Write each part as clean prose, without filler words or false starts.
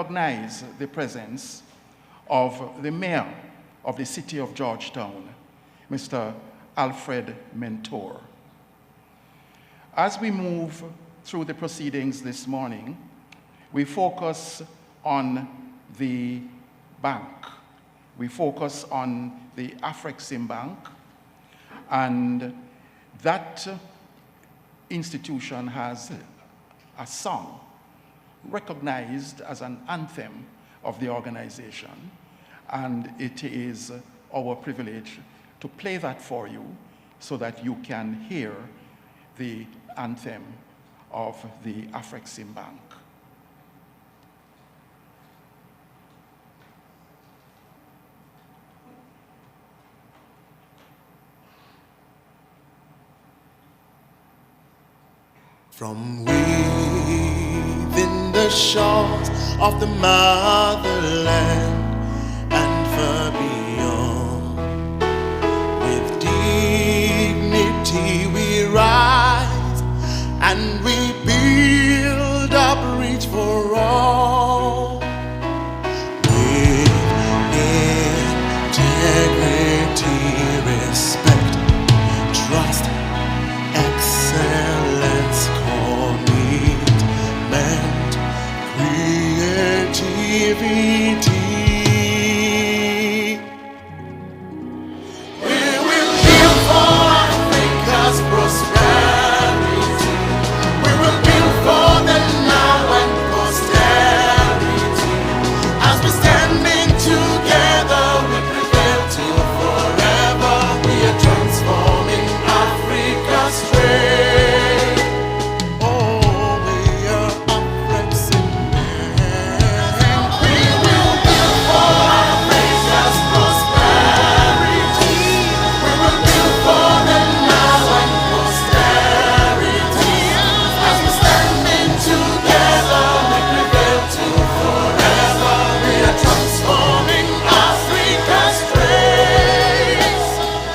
recognize the presence of the mayor of the city of Georgetown, Mr. Alfred Mentor. As we move through the proceedings this morning, we focus on the bank. We focus on the Afrexim Bank, and that institution has a song recognized as an anthem of the organization, and it is our privilege to play that for you so that you can hear the anthem of the Afrexim Bank. From within the shores of the motherland and far beyond, with dignity we rise and we build a bridge for all. With integrity, respect, trust, excellence, commitment, creativity. We will build for Africa's prosperity. We will build for the now and posterity. As we standing together, we prevail to forever. We are transforming Africa straight. Oh, we are Afrexim. We will build for Africa's prosperity. We will build for the now and posterity. As we standing together, we prevail to forever. We are transforming Africa straight.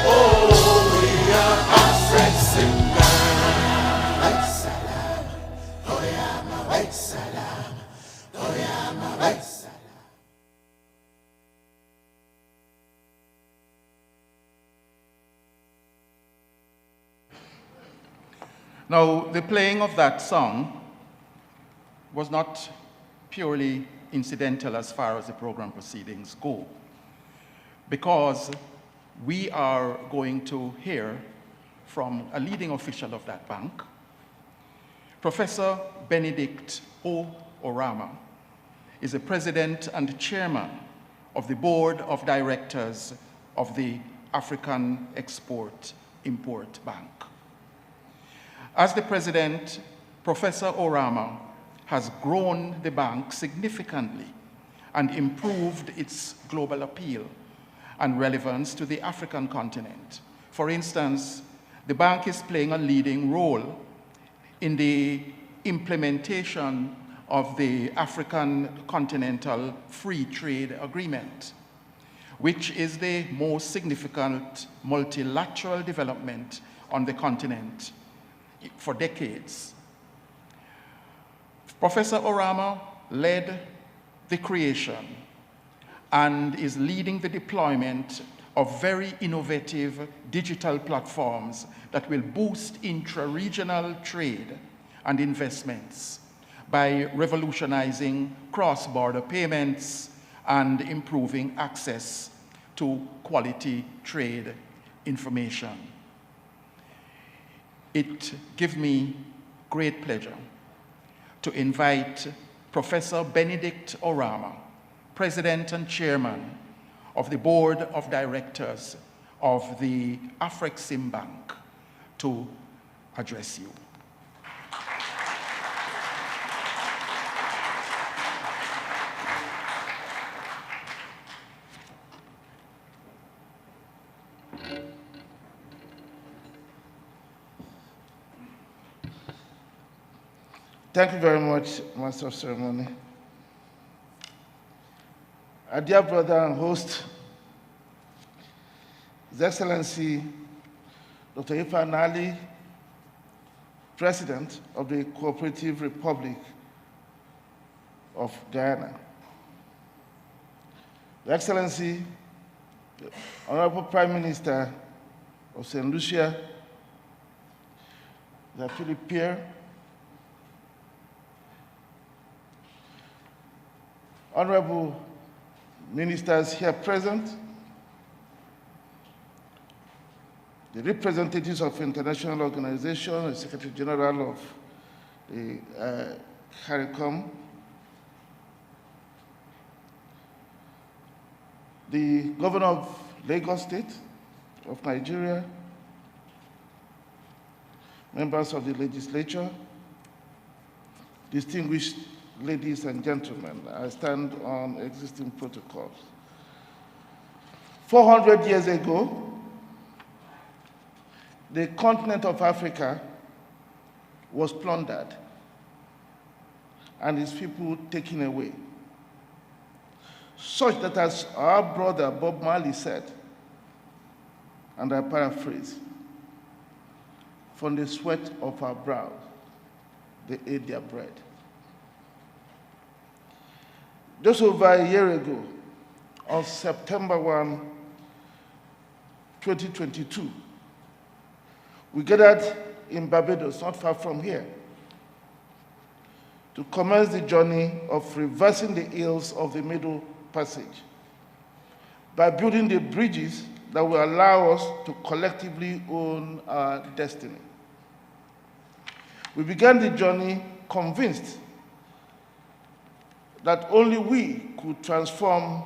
Oh, we are Afrexim. Now, the playing of that song was not purely incidental as far as the program proceedings go, because we are going to hear from a leading official of that bank, Professor Benedict O. Orama is the president and chairman of the board of directors of the African Export-Import Bank. As the president, Professor Orama has grown the bank significantly and improved its global appeal and relevance to the African continent. For instance, the bank is playing a leading role in the implementation of the African Continental Free Trade Agreement, which is the most significant multilateral development on the continent for decades. Professor Orama led the creation and is leading the deployment of very innovative digital platforms that will boost intra-regional trade and investments by revolutionizing cross-border payments and improving access to quality trade information. It gives me great pleasure to invite Professor Benedict Orama, President and Chairman of the Board of Directors of the Afrexim Bank, to address you. Thank you very much, Master of Ceremony. Our dear brother and host, His Excellency Dr. Ifa Nali, President of the Cooperative Republic of Guyana. Your Excellency, the Honorable Prime Minister of St. Lucia, the Philip Pierre, Honorable Ministers here present, the representatives of international organizations, the Secretary General of the CARICOM, the Governor of Lagos State of Nigeria, members of the legislature, distinguished ladies and gentlemen, I stand on existing protocols. 400 years ago, the continent of Africa was plundered and its people taken away, such that, as our brother Bob Marley said, and I paraphrase, from the sweat of our brow, they ate their bread. Just over a year ago, on September 1, 2022, we gathered in Barbados, not far from here, to commence the journey of reversing the ills of the Middle Passage by building the bridges that will allow us to collectively own our destiny. We began the journey convinced that only we could transform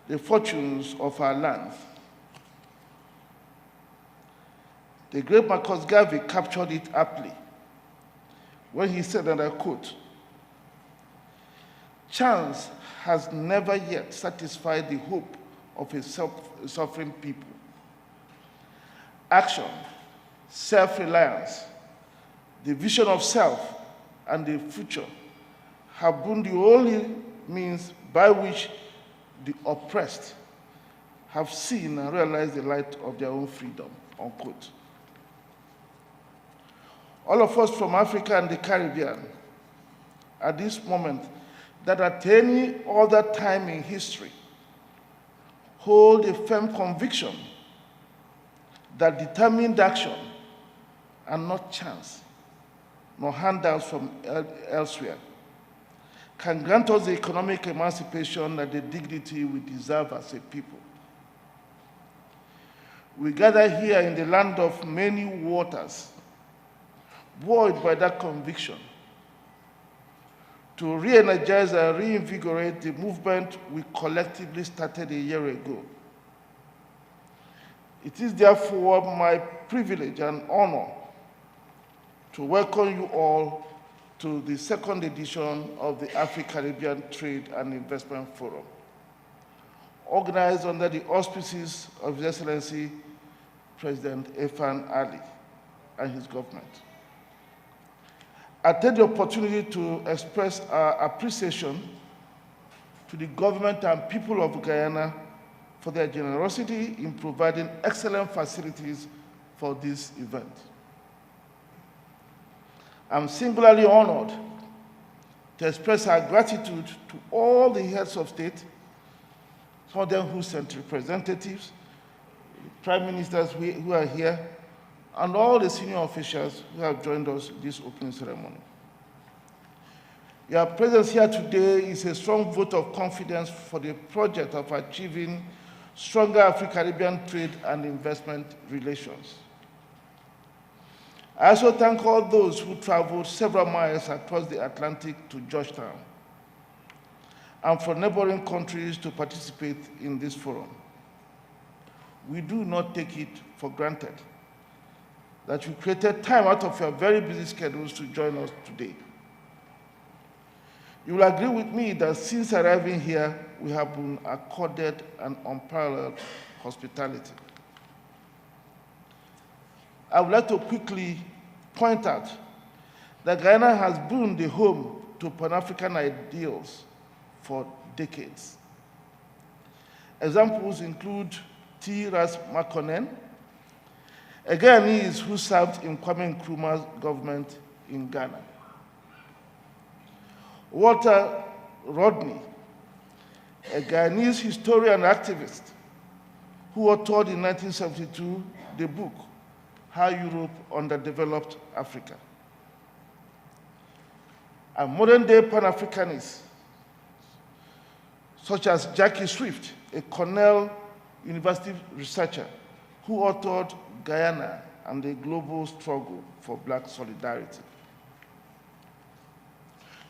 the fortunes of our land. The great Marcus Garvey captured it aptly when he said, and I quote, "Chance has never yet satisfied the hope of a suffering people. Action, self-reliance, the vision of self, and the future have been the only means by which the oppressed have seen and realized the light of their own freedom," unquote. All of us from Africa and the Caribbean, at this moment, that at any other time in history, hold a firm conviction that determined action and not chance, nor handouts from elsewhere, can grant us the economic emancipation and the dignity we deserve as a people. We gather here in the land of many waters, buoyed by that conviction, to re-energize and reinvigorate the movement we collectively started a year ago. It is therefore my privilege and honor to welcome you all to the second edition of the Afro-Caribbean Trade and Investment Forum, organized under the auspices of His Excellency President Irfan Ali and his government. I take the opportunity to express our appreciation to the government and people of Guyana for their generosity in providing excellent facilities for this event. I'm singularly honored to express our gratitude to all the heads of state, some of them who sent representatives, prime ministers who are here, and all the senior officials who have joined us in this opening ceremony. Your presence here today is a strong vote of confidence for the project of achieving stronger Afro-Caribbean trade and investment relations. I also thank all those who traveled several miles across the Atlantic to Georgetown and from neighboring countries to participate in this forum. We do not take it for granted that you created time out of your very busy schedules to join us today. You will agree with me that since arriving here, we have been accorded an unparalleled hospitality. I would like to quickly point out that Guyana has been the home to Pan-African ideals for decades. Examples include T. Ras Makonnen, a Guyanese who served in Kwame Nkrumah's government in Ghana. Walter Rodney, a Guyanese historian and activist who authored in 1972 the book, How Europe Underdeveloped Africa. And modern-day Pan-Africanists, such as Jackie Swift, a Cornell University researcher who authored Guyana and the Global Struggle for Black Solidarity.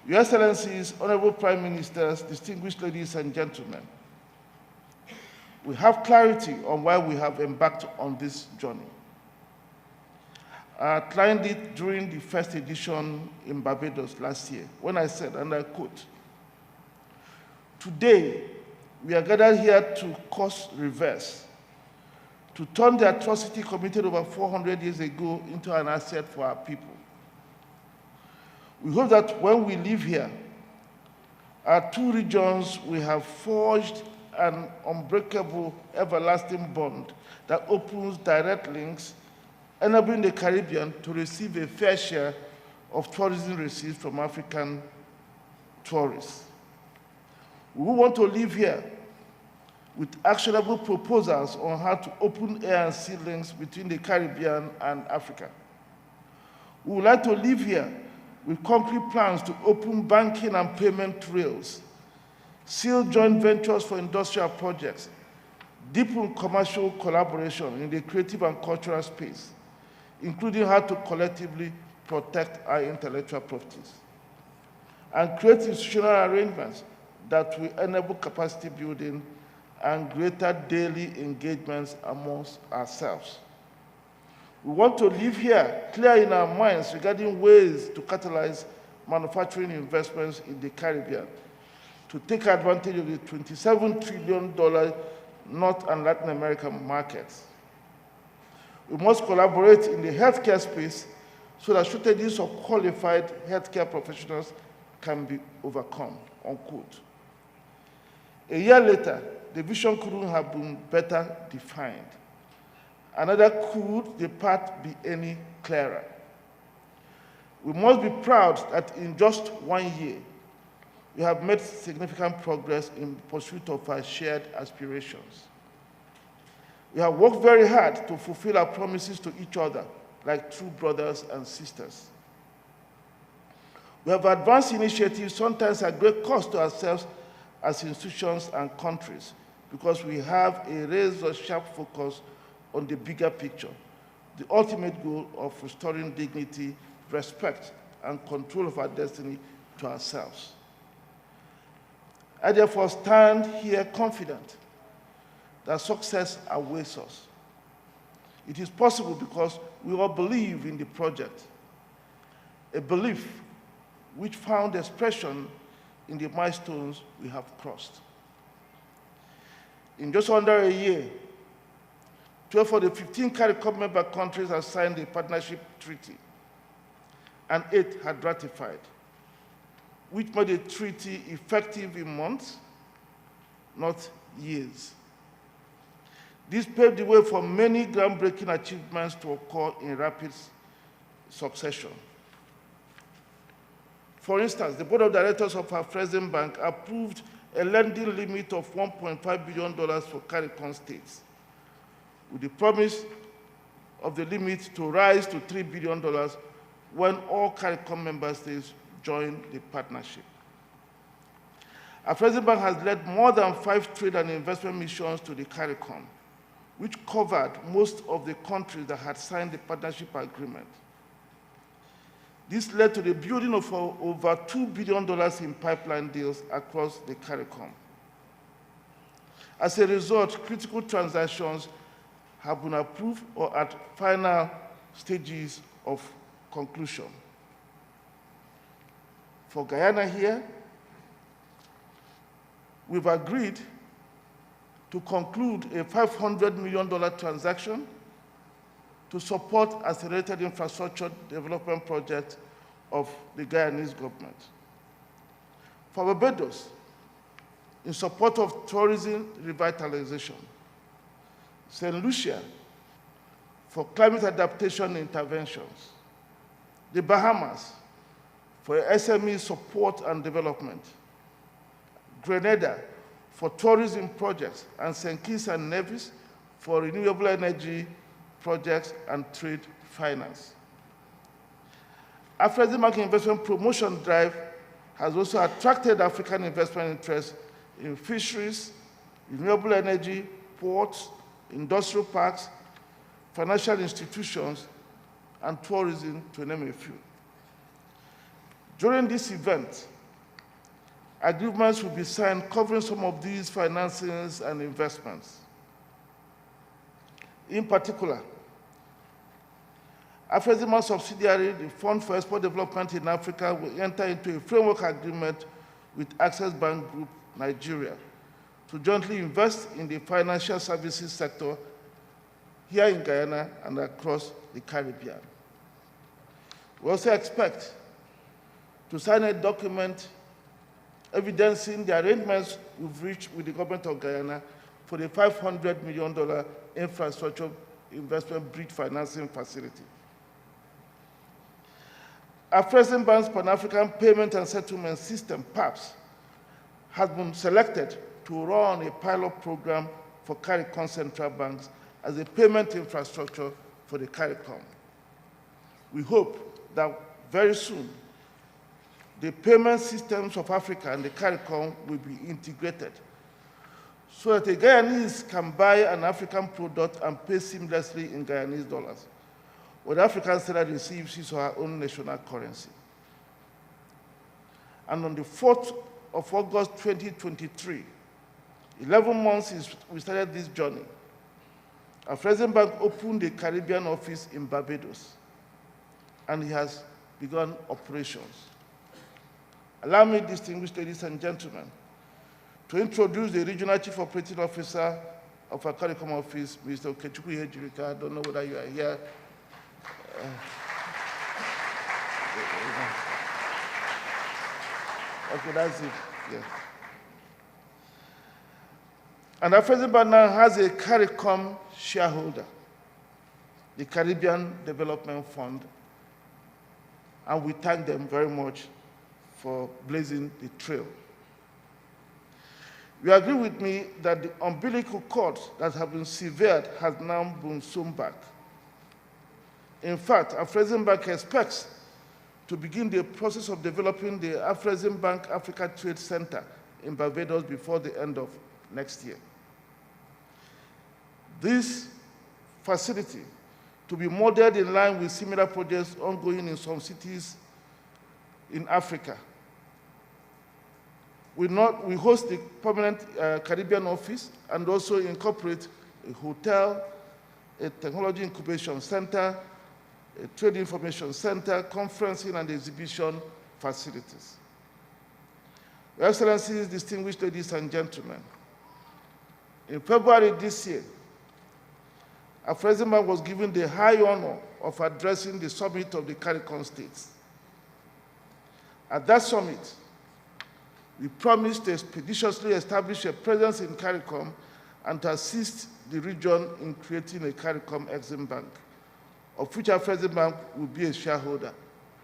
Your Excellencies, Honorable Prime Ministers, distinguished ladies and gentlemen, we have clarity on why we have embarked on this journey. I outlined it during the first edition in Barbados last year when I said, and I quote, "Today, we are gathered here to cause reverse, to turn the atrocity committed over 400 years ago into an asset for our people. We hope that when we leave here, our two regions will have forged an unbreakable, everlasting bond that opens direct links, enabling the Caribbean to receive a fair share of tourism receipts from African tourists. We want to live here with actionable proposals on how to open air and sea links between the Caribbean and Africa. We would like to live here with concrete plans to open banking and payment rails, seal joint ventures for industrial projects, deepen commercial collaboration in the creative and cultural space, including how to collectively protect our intellectual properties, and create institutional arrangements that will enable capacity building and greater daily engagements amongst ourselves. We want to live here clear in our minds regarding ways to catalyze manufacturing investments in the Caribbean, to take advantage of the $27 trillion North and Latin American markets. We must collaborate in the healthcare space so that shortages of qualified healthcare professionals can be overcome," unquote. A year later, the vision couldn't have been better defined. Another could the path be any clearer. We must be proud that in just 1 year, we have made significant progress in pursuit of our shared aspirations. We have worked very hard to fulfill our promises to each other like true brothers and sisters. We have advanced initiatives sometimes at great cost to ourselves as institutions and countries because we have a razor-sharp focus on the bigger picture, the ultimate goal of restoring dignity, respect, and control of our destiny to ourselves. I therefore stand here confident that success awaits us. It is possible because we all believe in the project, a belief which found expression in the milestones we have crossed. In just under a year, 12 of the 15 CARICOM member countries have signed the partnership treaty, and 8 had ratified, which made the treaty effective in months, not years. This paved the way for many groundbreaking achievements to occur in rapid succession. For instance, the board of directors of our President Bank approved a lending limit of $1.5 billion for CARICOM states, with the promise of the limit to rise to $3 billion when all CARICOM member states join the partnership. Our President Bank has led more than 5 trade and investment missions to the CARICOM, which covered most of the countries that had signed the partnership agreement. This led to the building of over $2 billion in pipeline deals across the CARICOM. As a result, critical transactions have been approved or at final stages of conclusion. For Guyana here, we've agreed to conclude a $500 million transaction to support accelerated infrastructure development projects of the Guyanese government. For Barbados, in support of tourism revitalization. St. Lucia, for climate adaptation interventions. The Bahamas, for SME support and development. Grenada, for tourism projects, and St. Kitts and Nevis for renewable energy projects and trade finance. AFRESIMBank Investment Promotion Drive has also attracted African investment interest in fisheries, renewable energy, ports, industrial parks, financial institutions, and tourism, to name a few. During this event, agreements will be signed covering some of these financings and investments. In particular, AFRESIMBank subsidiary, the Fund for Export Development in Africa, will enter into a framework agreement with Access Bank Group Nigeria to jointly invest in the financial services sector here in Guyana and across the Caribbean. We also expect to sign a document evidencing the arrangements we've reached with the government of Guyana for the $500 million infrastructure investment bridge financing facility. AFRESIMBank's Pan-African Payment and Settlement System, PAPS, has been selected to run a pilot program for CARICOM central banks as a payment infrastructure for the CARICOM. We hope that very soon, the payment systems of Africa and the CARICOM will be integrated so that a Guyanese can buy an African product and pay seamlessly in Guyanese dollars, where the African seller receives his or her own national currency. And on the 4th of August 2023, 11 months since we started this journey, AFRESIMBank opened a Caribbean office in Barbados, and it has begun operations. Allow me, distinguished ladies and gentlemen, to introduce the Regional Chief Operating Officer of our CARICOM office, Mr. Okechukwu Ihejirika. I don't know whether you are here. Okay, that's it. Yeah. And AFRESIMBank now has a CARICOM shareholder, the Caribbean Development Fund, and we thank them very much for blazing the trail. You agree with me that the umbilical cord that has been severed has now been sewn back. In fact, AFRESIMBank expects to begin the process of developing the AFRESIMBank Africa Trade Center in Barbados before the end of next year. This facility, to be modeled in line with similar projects ongoing in some cities in Africa. We host the permanent Caribbean office and also incorporate a hotel, a technology incubation center, a trade information center, conferencing and exhibition facilities. Your Excellencies, distinguished ladies and gentlemen, in February this year, AFRESIMBank was given the high honor of addressing the summit of the CARICOM states. At that summit, we promised to expeditiously establish a presence in CARICOM and to assist the region in creating a CARICOM Exim Bank, of which AFRESIMBank will be a shareholder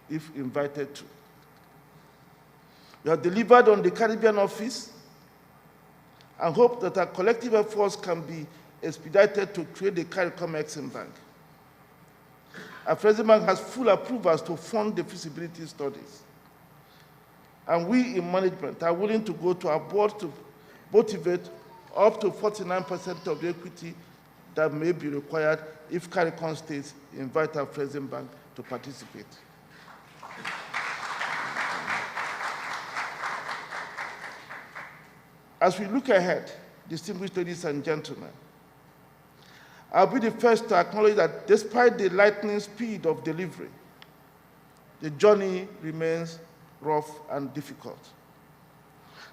if invited to. We have delivered on the Caribbean office and hope that our collective efforts can be expedited to create the CARICOM Exim Bank. AFRESIMBank has full approvals to fund the feasibility studies. And we in management are willing to go to our board to motivate up to 49% of the equity that may be required if CARICOM states invite AFRESIMBank to participate. As we look ahead, distinguished ladies and gentlemen, I'll be the first to acknowledge that despite the lightning speed of delivery, the journey remains rough and difficult.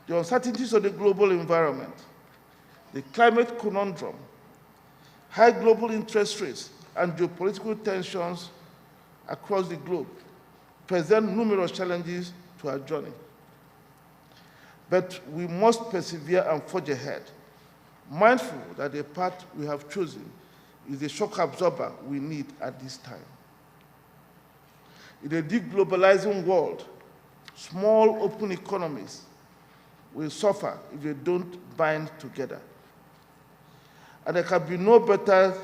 The uncertainties of the global environment, the climate conundrum, high global interest rates, and geopolitical tensions across the globe present numerous challenges to our journey. But we must persevere and forge ahead, mindful that the path we have chosen is the shock absorber we need at this time. In a deglobalizing world, small open economies will suffer if they don't bind together. And there can be no better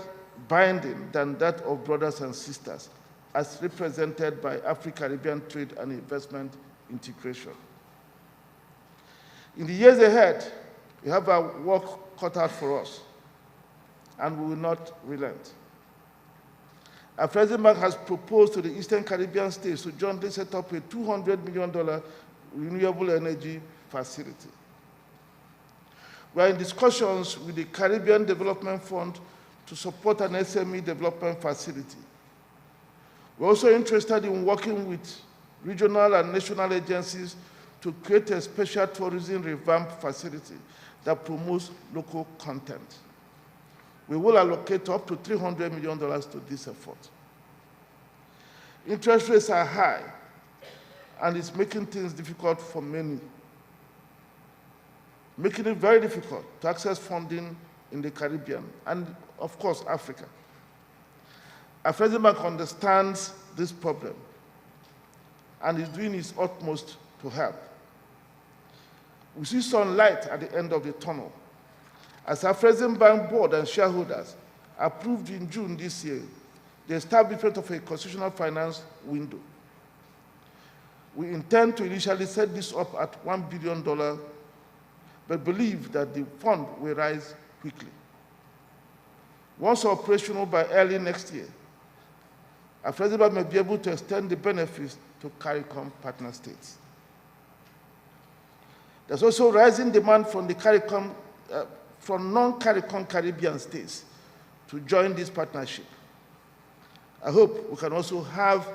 binding than that of brothers and sisters, as represented by Afro-Caribbean trade and investment integration. In the years ahead, we have our work cut out for us, and we will not relent. Our President Bank has proposed to the Eastern Caribbean states to jointly set up a $200 million renewable energy facility. We are in discussions with the Caribbean Development Fund to support an SME development facility. We're also interested in working with regional and national agencies to create a special tourism revamp facility that promotes local content. We will allocate up to $300 million to this effort. Interest rates are high, and it's making things difficult for many, making it very difficult to access funding in the Caribbean and, of course, Africa. Our President Bank understands this problem and is doing its utmost to help. We see some light at the end of the tunnel, as our President Bank board and shareholders approved in June this year the establishment of a constitutional finance window. We intend to initially set this up at $1 billion, but believe that the fund will rise quickly. Once operational by early next year, our President may be able to extend the benefits to CARICOM partner states. There's also rising demand from the CARICOM, from non-CARICOM Caribbean states to join this partnership. I hope we can also have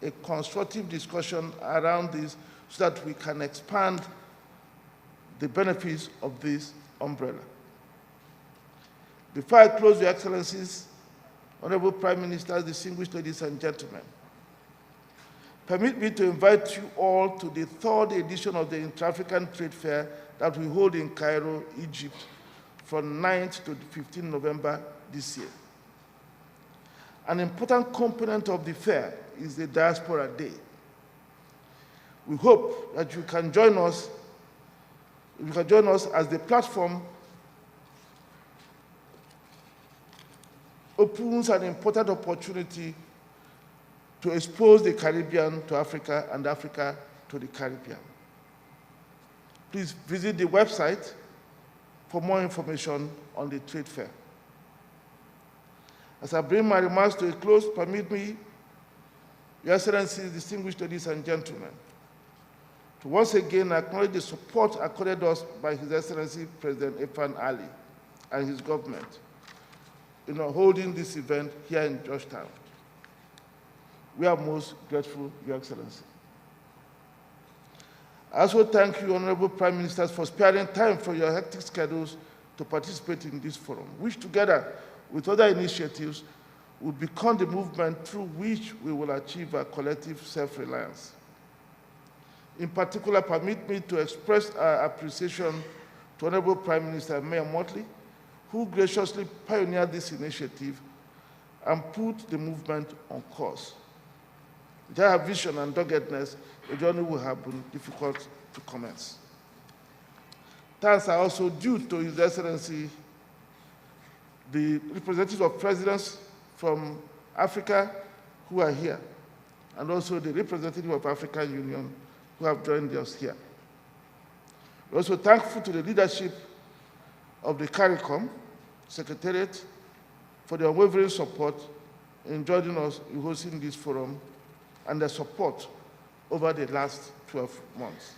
a constructive discussion around this so that we can expand the benefits of this umbrella. Before I close, Your Excellencies, Honorable Prime Ministers, distinguished ladies and gentlemen, permit me to invite you all to the third edition of the Inter-African Trade Fair that we hold in Cairo, Egypt, from 9th to 15th November this year. An important component of the fair is the Diaspora Day. We hope that you can join us as the platform opens an important opportunity to expose the Caribbean to Africa and Africa to the Caribbean. Please visit the website for more information on the trade fair. As I bring my remarks to a close, permit me, Your Excellencies, distinguished ladies and gentlemen, to once again acknowledge the support accorded us by His Excellency President Irfan Ali and his government in holding this event here in Georgetown. We are most grateful, Your Excellency. I also thank you, Honorable Prime Ministers, for sparing time from your hectic schedules to participate in this forum, which together with other initiatives will become the movement through which we will achieve our collective self-reliance. In particular, permit me to express our appreciation to Honorable Prime Minister Mayor Motley, who graciously pioneered this initiative and put the movement on course. Without her vision and doggedness, the journey would have been difficult to commence. Thanks are also due to His Excellency, the representatives of presidents from Africa who are here, and also the representative of African Union who have joined us here. We're also thankful to the leadership of the CARICOM Secretariat for their unwavering support in joining us in hosting this forum and their support over the last 12 months.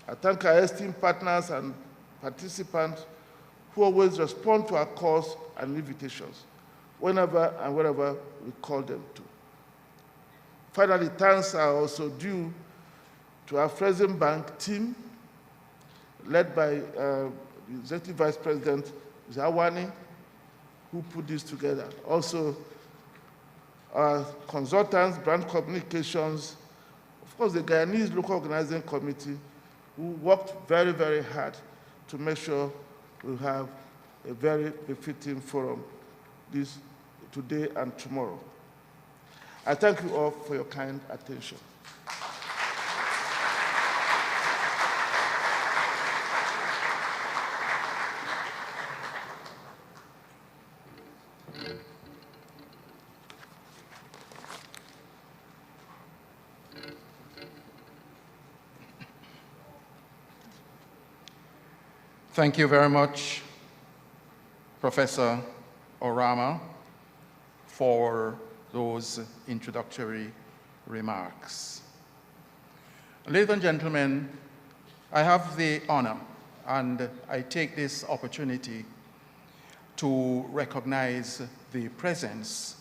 I thank our esteemed partners and participants who always respond to our calls and invitations whenever and wherever we call them to. Finally, thanks are also due to our President Bank team, led by the Executive Vice President Zawani, who put this together. Also, our consultants, brand communications, of course, the Guyanese Local Organizing Committee, who worked very, very hard to make sure we have a very befitting forum this today and tomorrow. I thank you all for your kind attention. Thank you very much, Professor Orama, for those introductory remarks. Ladies and gentlemen, I have the honor, and I take this opportunity to recognize the presence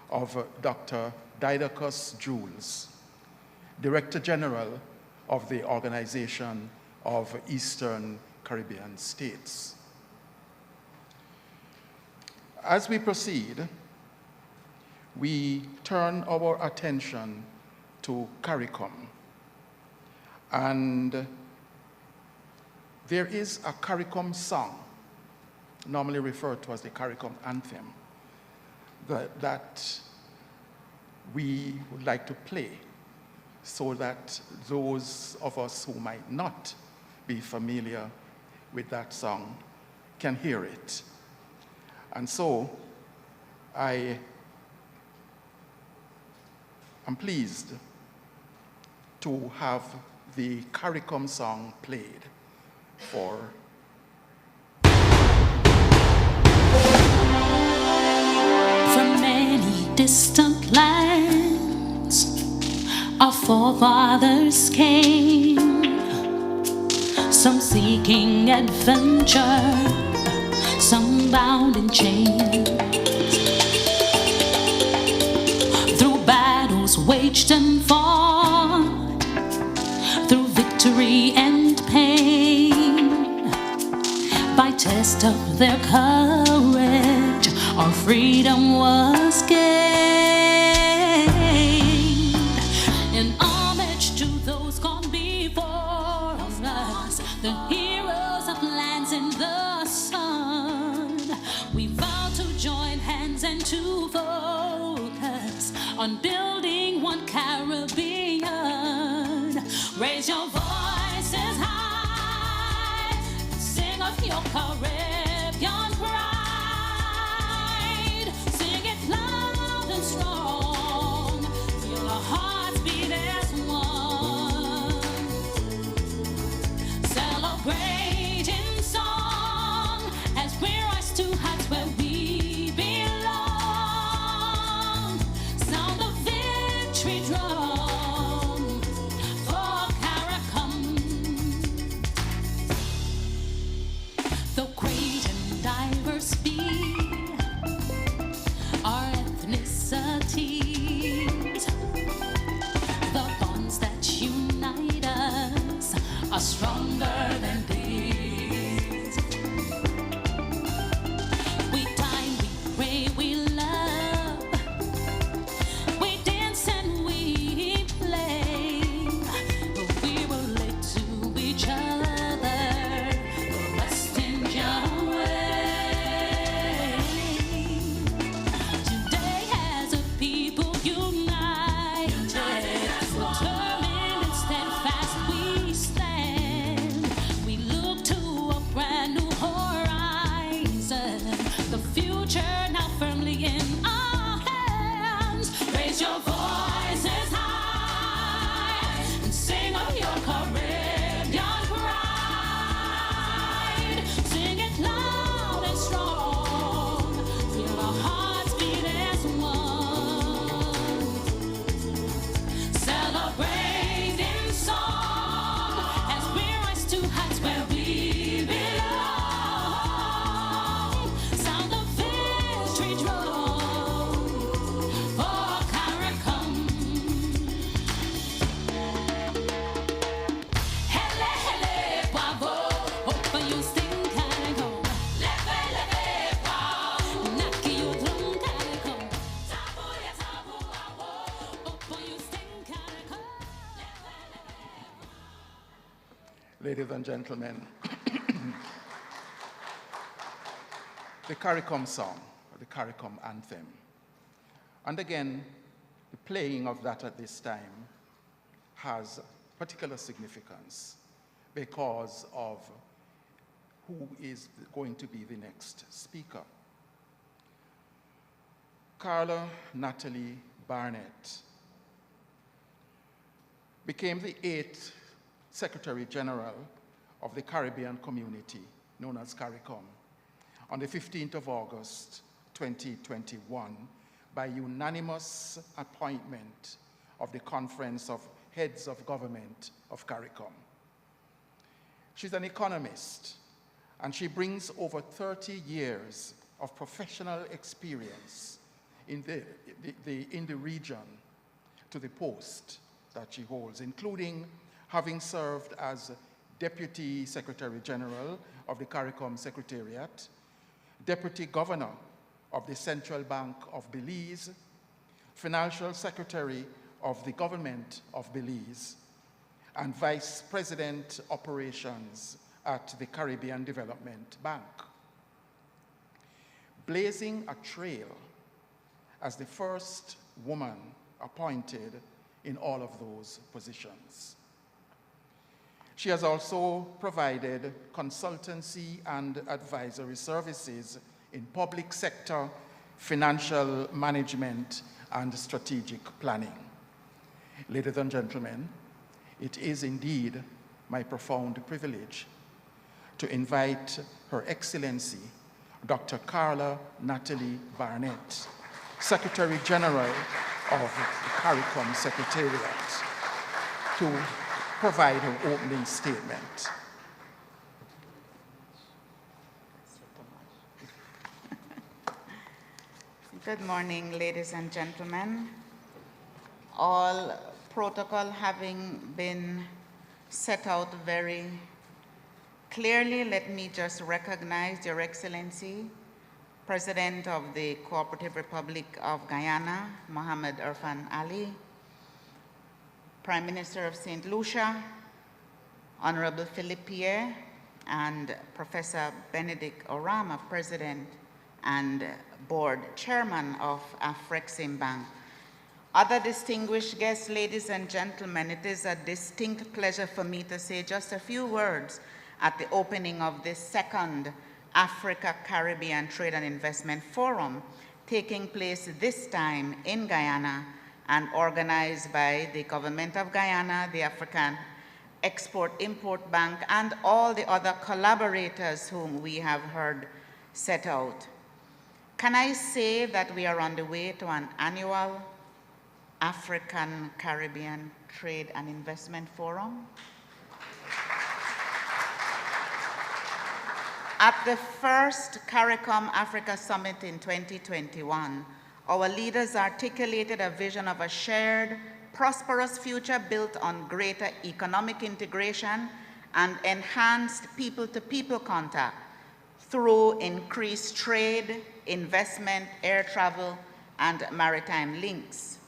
of Dr. Didacus Jules, Director General of the Organization of Eastern Caribbean States. As we proceed, we turn our attention to CARICOM. And there is a CARICOM song, normally referred to as the CARICOM anthem, that we would like to play so that those of us who might not be familiar with that song can hear it. And so I am pleased to have the CARICOM song played for from many distant lands our forefathers came, some seeking adventure, some bound in chains, through battles waged and fought, through victory and pain, by test of their courage our freedom was gained. In homage to those gone before us, the heroes of lands in the sun, we vow to join hands and to focus on building one Caribbean. Raise your voices high, sing of your Caribbean pride. Sing it loud and strong, feel our hearts beat as one. Celebrate in song as we rise to heights where we belong. Sound the victory drum for CARICOM. Though great and diverse be our ethnicities, the bonds that unite us are stronger than these. We dine, we pray, we love, we dance and we play, but we relate to each other the West Indian way. Today as a people united, determined and steadfast we stand. We look to a brand new horizon, the future now firmly in our hands. Raise your voices high and sing of your Caribbean pride. Sing it loud and strong, feel our hearts beat as one. Celebrate in song as we rise to heights where we belong. Sound the victory drum for CARICOM. Hele, hele, bravo, open you sing CARICOM. Leve, leve, bravo, naki you drum CARICOM. Tabu, ya tabu, awo, open you sing CARICOM. Ladies and gentlemen, the CARICOM song, or the CARICOM anthem. And again, the playing of that at this time has particular significance because of who is going to be the next speaker. Carla Natalie Barnett became the 8th Secretary General of the Caribbean Community known as CARICOM, on the 15th of August, 2021, by unanimous appointment of the Conference of Heads of Government of CARICOM. She's an economist, and she brings over 30 years of professional experience in the region to the post that she holds, including having served as Deputy Secretary General of the CARICOM Secretariat, Deputy Governor of the Central Bank of Belize, Financial Secretary of the Government of Belize, and Vice President Operations at the Caribbean Development Bank, blazing a trail as the first woman appointed in all of those positions. She has also provided consultancy and advisory services in public sector, financial management, and strategic planning. Ladies and gentlemen, it is indeed my profound privilege to invite Her Excellency, Dr. Carla Natalie Barnett, Secretary General of the CARICOM Secretariat, to provide her opening statement. Good morning, ladies and gentlemen. All protocol having been set out very clearly, let me just recognize Your Excellency, President of the Cooperative Republic of Guyana, Mohamed Irfan Ali, Prime Minister of St. Lucia, Honorable Philippe Pierre, and Professor Benedict Orama, President and Board Chairman of Afrexim Bank. Other distinguished guests, ladies and gentlemen, it is a distinct pleasure for me to say just a few words at the opening of this second Africa-Caribbean Trade and Investment Forum, taking place this time in Guyana and organized by the Government of Guyana, the African Export-Import Bank, and all the other collaborators whom we have heard set out. Can I say that we are on the way to an annual African-Caribbean Trade and Investment Forum? At the first CARICOM Africa Summit in 2021, our leaders articulated a vision of a shared, prosperous future built on greater economic integration and enhanced people-to-people contact through increased trade, investment, air travel, and maritime links.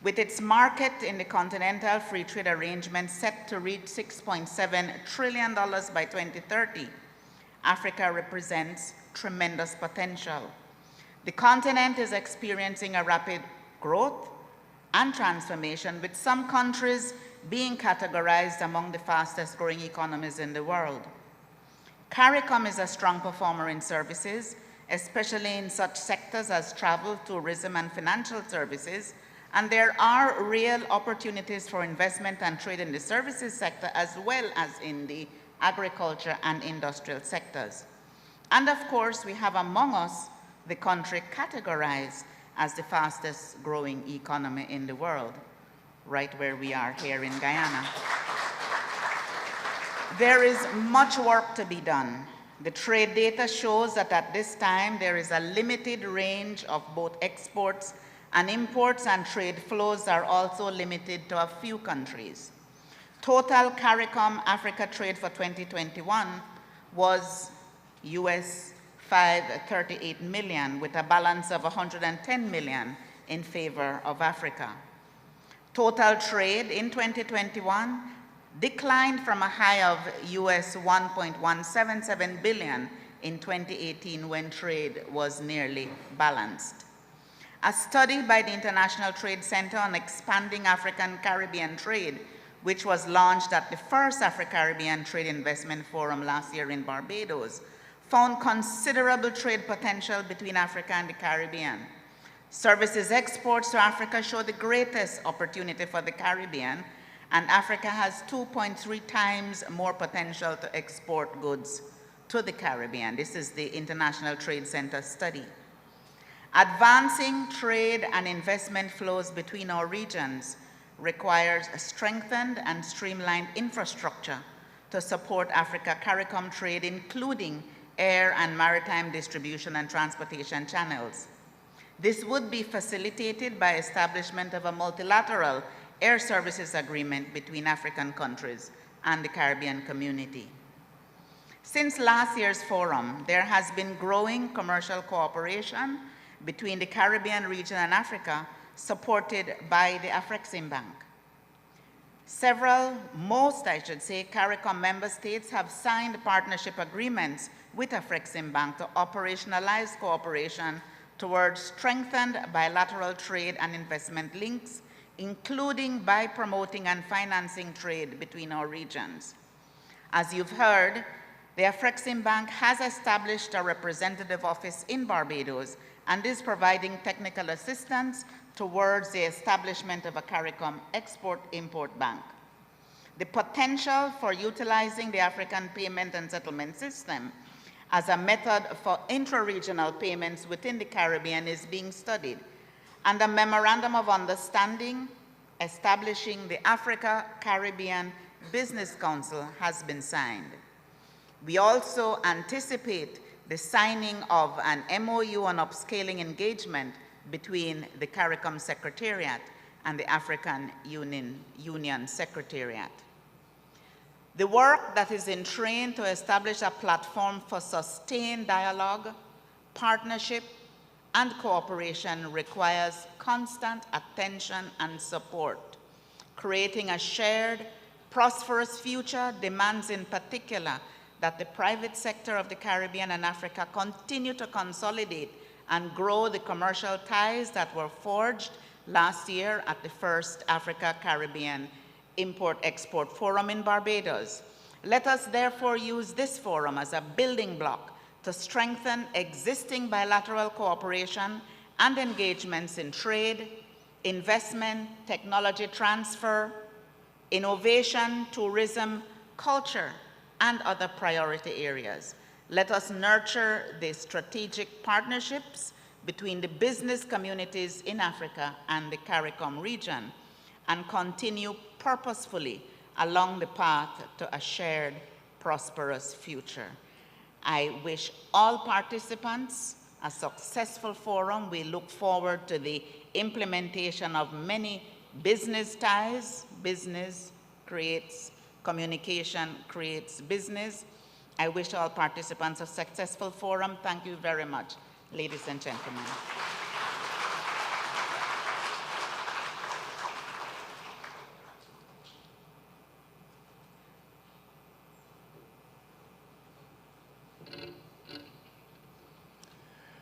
With its market in the Continental Free Trade Arrangement set to reach $6.7 trillion by 2030, Africa represents tremendous potential. The continent is experiencing a rapid growth and transformation, with some countries being categorized among the fastest growing economies in the world. CARICOM is a strong performer in services, especially in such sectors as travel, tourism, and financial services, and there are real opportunities for investment and trade in the services sector as well as in the agriculture and industrial sectors. And of course, we have among us the country categorized as the fastest growing economy in the world, right where we are here in Guyana. There is much work to be done. The trade data shows that at this time there is a limited range of both exports and imports, and trade flows are also limited to a few countries. Total CARICOM Africa trade for 2021 was US $538 million, with a balance of $110 million in favor of Africa. Total trade in 2021 declined from a high of US $1.177 billion in 2018 when trade was nearly balanced. A study by the International Trade Center on expanding African-Caribbean trade, which was launched at the first Africa-Caribbean Trade Investment Forum last year in Barbados, found considerable trade potential between Africa and the Caribbean. Services exports to Africa show the greatest opportunity for the Caribbean, and Africa has 2.3 times more potential to export goods to the Caribbean. This is the International Trade Center study. Advancing trade and investment flows between our regions requires a strengthened and streamlined infrastructure to support Africa-CARICOM trade, including air and maritime distribution and transportation channels. This would be facilitated by establishment of a multilateral air services agreement between African countries and the Caribbean community. Since last year's forum, there has been growing commercial cooperation between the Caribbean region and Africa, supported by the Afrexim Bank. Most I should say, CARICOM member states have signed partnership agreements with Afrexim Bank to operationalize cooperation towards strengthened bilateral trade and investment links, including by promoting and financing trade between our regions. As you've heard, the Afrexim Bank has established a representative office in Barbados and is providing technical assistance towards the establishment of a CARICOM export-import bank. The potential for utilizing the African Payment and Settlement System as a method for intra-regional payments within the Caribbean is being studied, and a memorandum of understanding establishing the Africa-Caribbean Business Council has been signed. We also anticipate the signing of an MOU on upscaling engagement between the CARICOM Secretariat and the African Union Secretariat. The work that is in train to establish a platform for sustained dialogue, partnership, and cooperation requires constant attention and support. Creating a shared, prosperous future demands in particular that the private sector of the Caribbean and Africa continue to consolidate and grow the commercial ties that were forged last year at the first Africa-Caribbean Import-Export Forum in Barbados. Let us therefore use this forum as a building block to strengthen existing bilateral cooperation and engagements in trade, investment, technology transfer, innovation, tourism, culture, and other priority areas. Let us nurture the strategic partnerships between the business communities in Africa and the CARICOM region and continue purposefully along the path to a shared, prosperous future. I wish all participants a successful forum. We look forward to the implementation of many business ties. Business creates communication, creates business. I wish all participants a successful forum. Thank you very much, ladies and gentlemen.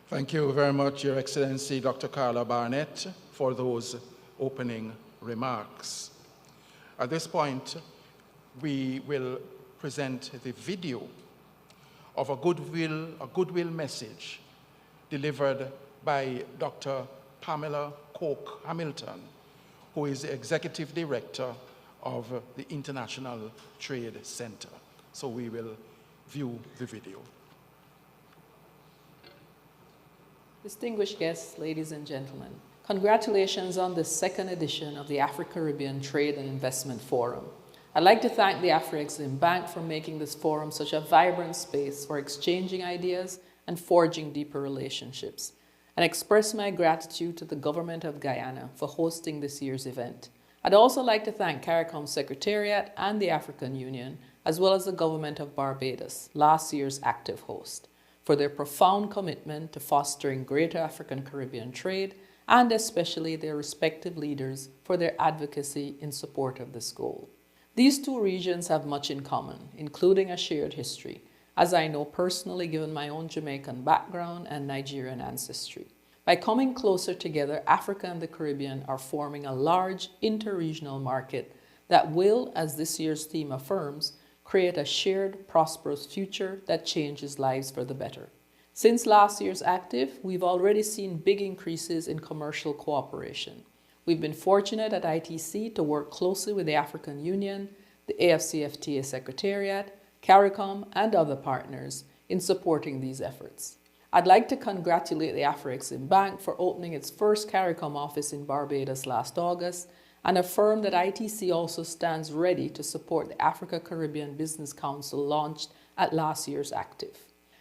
Thank you very much, Your Excellency, Dr. Carla Barnett, for those opening remarks. At this point, we will present the video of a goodwill message delivered by Dr. Pamela Coke Hamilton, who is the Executive Director of the International Trade Center. So we will view the video. Distinguished guests, ladies and gentlemen, congratulations on the second edition of the Africa-Caribbean Trade and Investment Forum. I'd like to thank the Afrexim Bank for making this forum such a vibrant space for exchanging ideas and forging deeper relationships, and express my gratitude to the Government of Guyana for hosting this year's event. I'd also like to thank CARICOM Secretariat and the African Union, as well as the Government of Barbados, last year's active host, for their profound commitment to fostering greater African-Caribbean trade, and especially their respective leaders for their advocacy in support of this goal. These two regions have much in common, including a shared history, as I know personally given my own Jamaican background and Nigerian ancestry. By coming closer together, Africa and the Caribbean are forming a large inter-regional market that will, as this year's theme affirms, create a shared, prosperous future that changes lives for the better. Since last year's Active, we've already seen big increases in commercial cooperation. We've been fortunate at ITC to work closely with the African Union, the AFCFTA Secretariat, CARICOM, and other partners in supporting these efforts. I'd like to congratulate the Afro-Exim Bank for opening its first CARICOM office in Barbados last August and affirm that ITC also stands ready to support the Africa Caribbean Business Council launched at last year's ACTIF.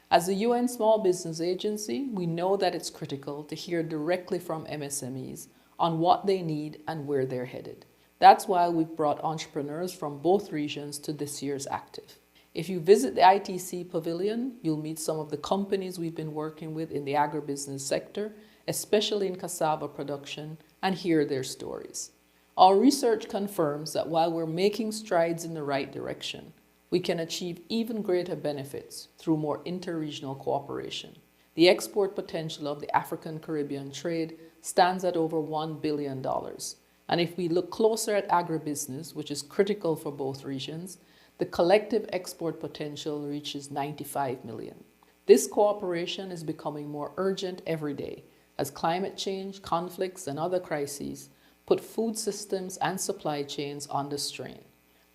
As the UN Small Business Agency, we know that it's critical to hear directly from MSMEs on what they need and where they're headed. That's why we've brought entrepreneurs from both regions to this year's ACTIF. If you visit the ITC Pavilion, you'll meet some of the companies we've been working with in the agribusiness sector, especially in cassava production, and hear their stories. Our research confirms that while we're making strides in the right direction, we can achieve even greater benefits through more interregional cooperation. The export potential of the African Caribbean trade stands at over $1 billion. And if we look closer at agribusiness, which is critical for both regions, the collective export potential reaches 95 million. This cooperation is becoming more urgent every day as climate change, conflicts, and other crises put food systems and supply chains under strain.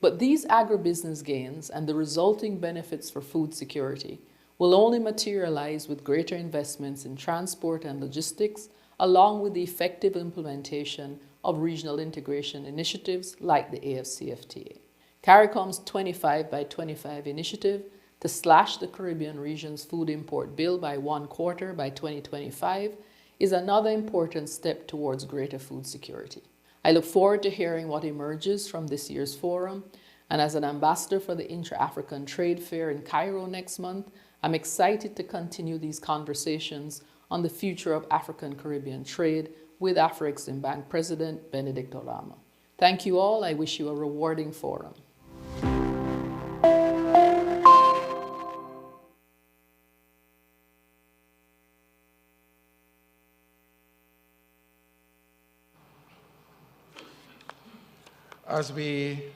But these agribusiness gains and the resulting benefits for food security will only materialize with greater investments in transport and logistics, along with the effective implementation of regional integration initiatives like the AFCFTA. CARICOM's 25 by 25 initiative to slash the Caribbean region's food import bill by 1/4 by 2025 is another important step towards greater food security. I look forward to hearing what emerges from this year's forum, and as an ambassador for the Intra-African Trade Fair in Cairo next month, I'm excited to continue these conversations on the future of African Caribbean trade with Afro-Exim Bank President Benedict Orama. Thank you all. I wish you a rewarding forum. As we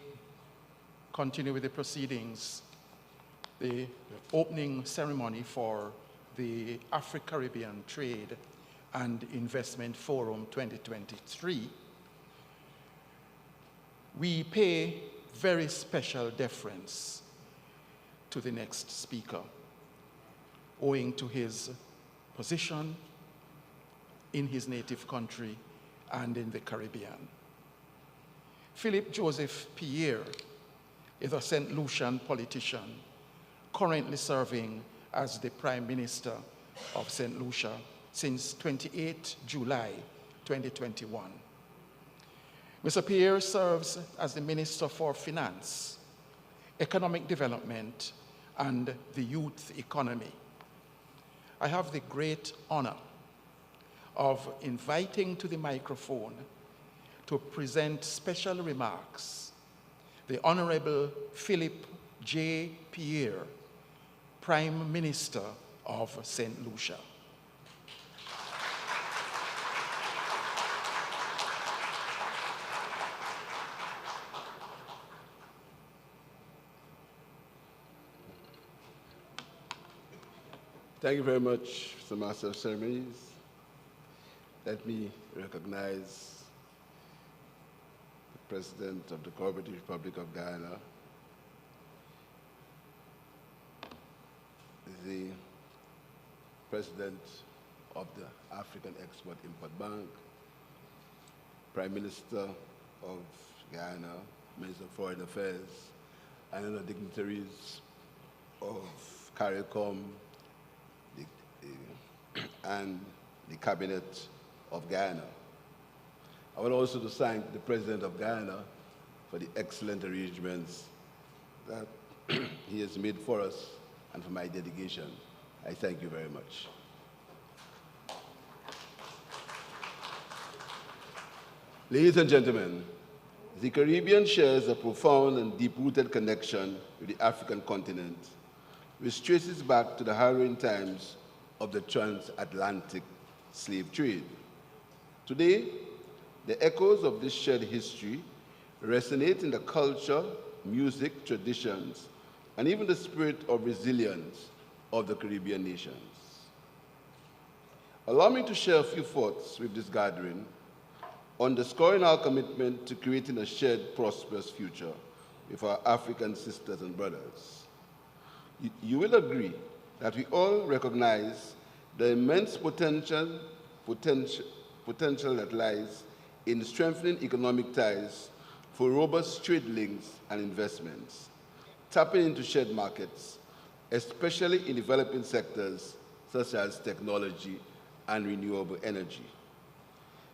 continue with the proceedings, the opening ceremony for the Afro-Caribbean Trade and Investment Forum 2023, we pay very special deference to the next speaker, owing to his position in his native country and in the Caribbean. Philip Joseph Pierre is a St. Lucian politician currently serving as the Prime Minister of St. Lucia since 28 July 2021. Mr. Pierre serves as the Minister for Finance, Economic Development, and the Youth Economy. I have the great honor of inviting to the microphone to present special remarks the Honorable Philip J. Pierre, Prime Minister of St. Lucia. Thank you very much, Mr. Master of Ceremonies. Let me recognize the President of the Cooperative Republic of Guyana, the President of the African Export-Import Bank, Prime Minister of Guyana, Minister of Foreign Affairs, and other dignitaries of CARICOM, and the Cabinet of Guyana. I would also to thank the President of Guyana for the excellent arrangements that he has made for us and for my delegation. I thank you very much. Ladies and gentlemen, the Caribbean shares a profound and deep-rooted connection with the African continent, which traces back to the harrowing times of the transatlantic slave trade. Today, the echoes of this shared history resonate in the culture, music, traditions, and even the spirit of resilience of the Caribbean nations. Allow me to share a few thoughts with this gathering, underscoring our commitment to creating a shared, prosperous future with our African sisters and brothers. You will agree that we all recognize the immense potential that lies in strengthening economic ties for robust trade links and investments, tapping into shared markets, especially in developing sectors such as technology and renewable energy.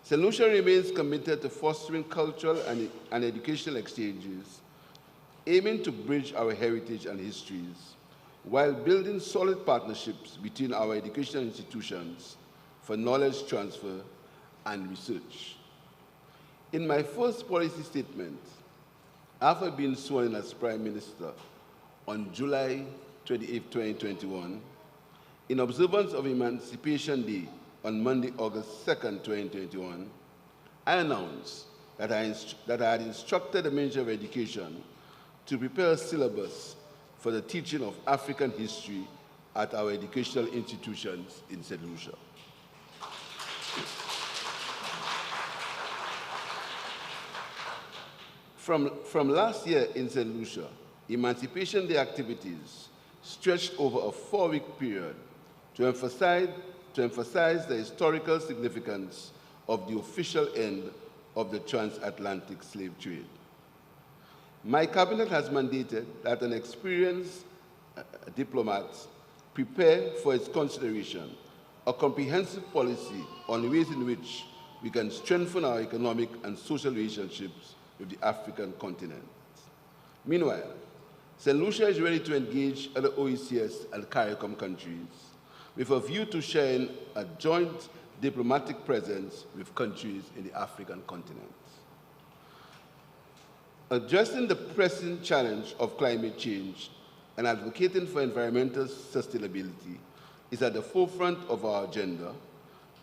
St. Lucia remains committed to fostering cultural and educational exchanges, aiming to bridge our heritage and histories, while building solid partnerships between our educational institutions for knowledge transfer and research. In my first policy statement, after being sworn in as Prime Minister on July 28, 2021, in observance of Emancipation Day on Monday, August 2nd, 2021, I announced that I had instructed the Ministry of Education to prepare a syllabus for the teaching of African history at our educational institutions in St. Lucia. From last year in St. Lucia, Emancipation Day activities stretched over a 4-week period to emphasize the historical significance of the official end of the transatlantic slave trade. My cabinet has mandated that an experienced diplomat prepare for its consideration a comprehensive policy on ways in which we can strengthen our economic and social relationships with the African continent. Meanwhile, St. Lucia is ready to engage other OECS and CARICOM countries with a view to sharing a joint diplomatic presence with countries in the African continent. Addressing the pressing challenge of climate change and advocating for environmental sustainability is at the forefront of our agenda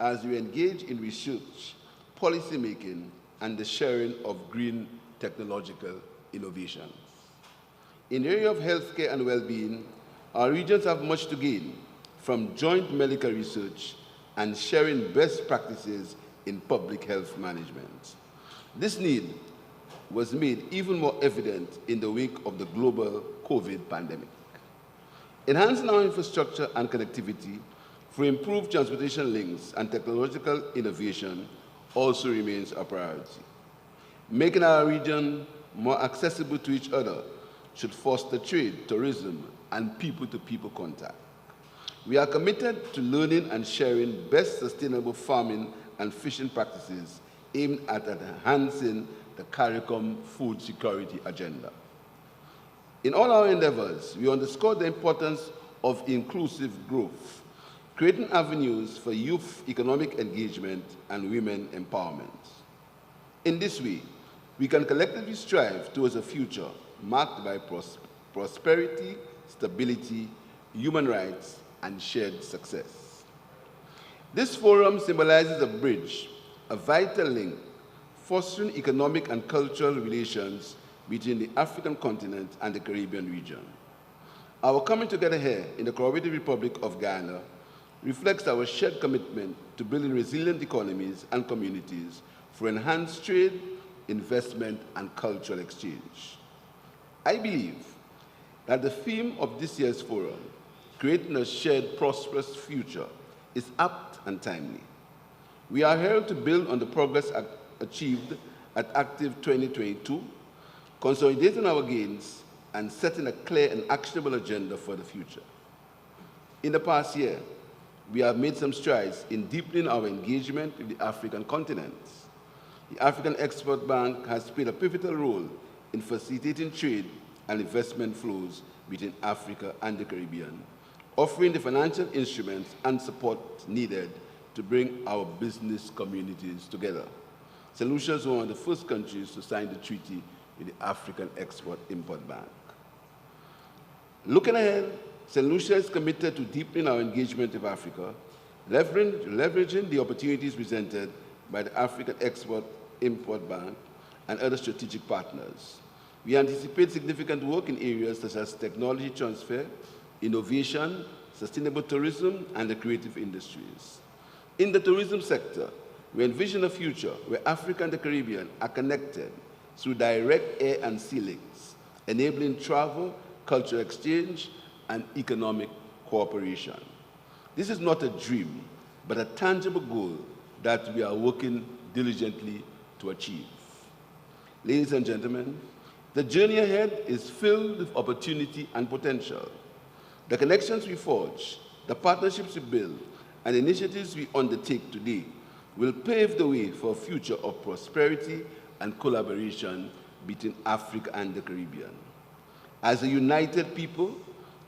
as we engage in research, policy making, and the sharing of green technological innovations. In the area of healthcare and well-being, our regions have much to gain from joint medical research and sharing best practices in public health management. This need was made even more evident in the wake of the global COVID pandemic. Enhancing our infrastructure and connectivity for improved transportation links and technological innovation also remains a priority. Making our region more accessible to each other should foster trade, tourism, and people-to-people contact. We are committed to learning and sharing best sustainable farming and fishing practices aimed at enhancing the CARICOM food security agenda. In all our endeavors, we underscore the importance of inclusive growth, creating avenues for youth economic engagement and women empowerment. In this way, we can collectively strive towards a future marked by prosperity, stability, human rights, and shared success. This forum symbolizes a bridge, a vital link, fostering economic and cultural relations between the African continent and the Caribbean region. Our coming together here in the Cooperative Republic of Ghana reflects our shared commitment to building resilient economies and communities for enhanced trade, investment, and cultural exchange. I believe that the theme of this year's forum, creating a shared prosperous future, is apt and timely. We are here to build on the progress achieved at ACTIV2022, consolidating our gains and setting a clear and actionable agenda for the future. In the past year, we have made some strides in deepening our engagement with the African continent. The African Export Bank has played a pivotal role in facilitating trade and investment flows between Africa and the Caribbean, offering the financial instruments and support needed to bring our business communities together. St. Lucia is one of the first countries to sign the treaty with the African Export-Import Bank. Looking ahead, St. Lucia is committed to deepening our engagement with Africa, leveraging the opportunities presented by the African Export-Import Bank and other strategic partners. We anticipate significant work in areas such as technology transfer, innovation, sustainable tourism, and the creative industries. In the tourism sector, we envision a future where Africa and the Caribbean are connected through direct air and sea links, enabling travel, cultural exchange, and economic cooperation. This is not a dream, but a tangible goal that we are working diligently to achieve. Ladies and gentlemen, the journey ahead is filled with opportunity and potential. The connections we forge, the partnerships we build, and initiatives we undertake today will pave the way for a future of prosperity and collaboration between Africa and the Caribbean. As a united people,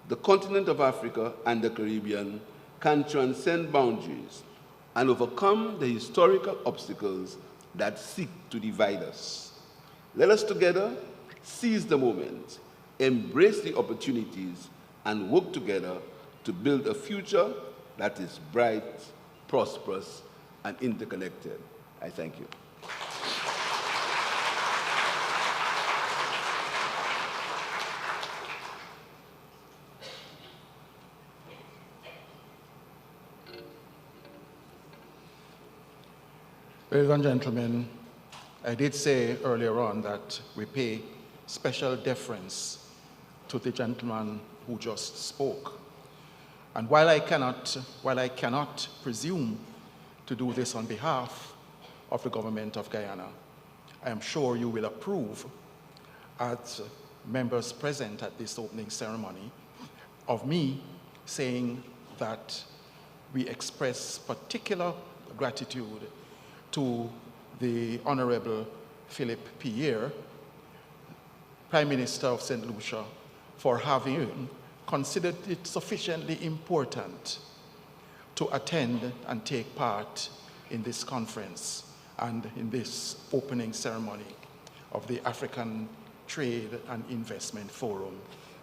the continent of Africa and the Caribbean can transcend boundaries and overcome the historical obstacles that seek to divide us. Let us together seize the moment, embrace the opportunities, and work together to build a future that is bright, prosperous, and interconnected. I thank you. Ladies and gentlemen, I did say earlier on that we pay special deference to the gentleman who just spoke. And while I cannot presume to do this on behalf of the government of Guyana, I am sure you will approve, as members present at this opening ceremony, of me saying that we express particular gratitude to the Honorable Philip Pierre, Prime Minister of St. Lucia, for having considered it sufficiently important to attend and take part in this conference and in this opening ceremony of the African Trade and Investment Forum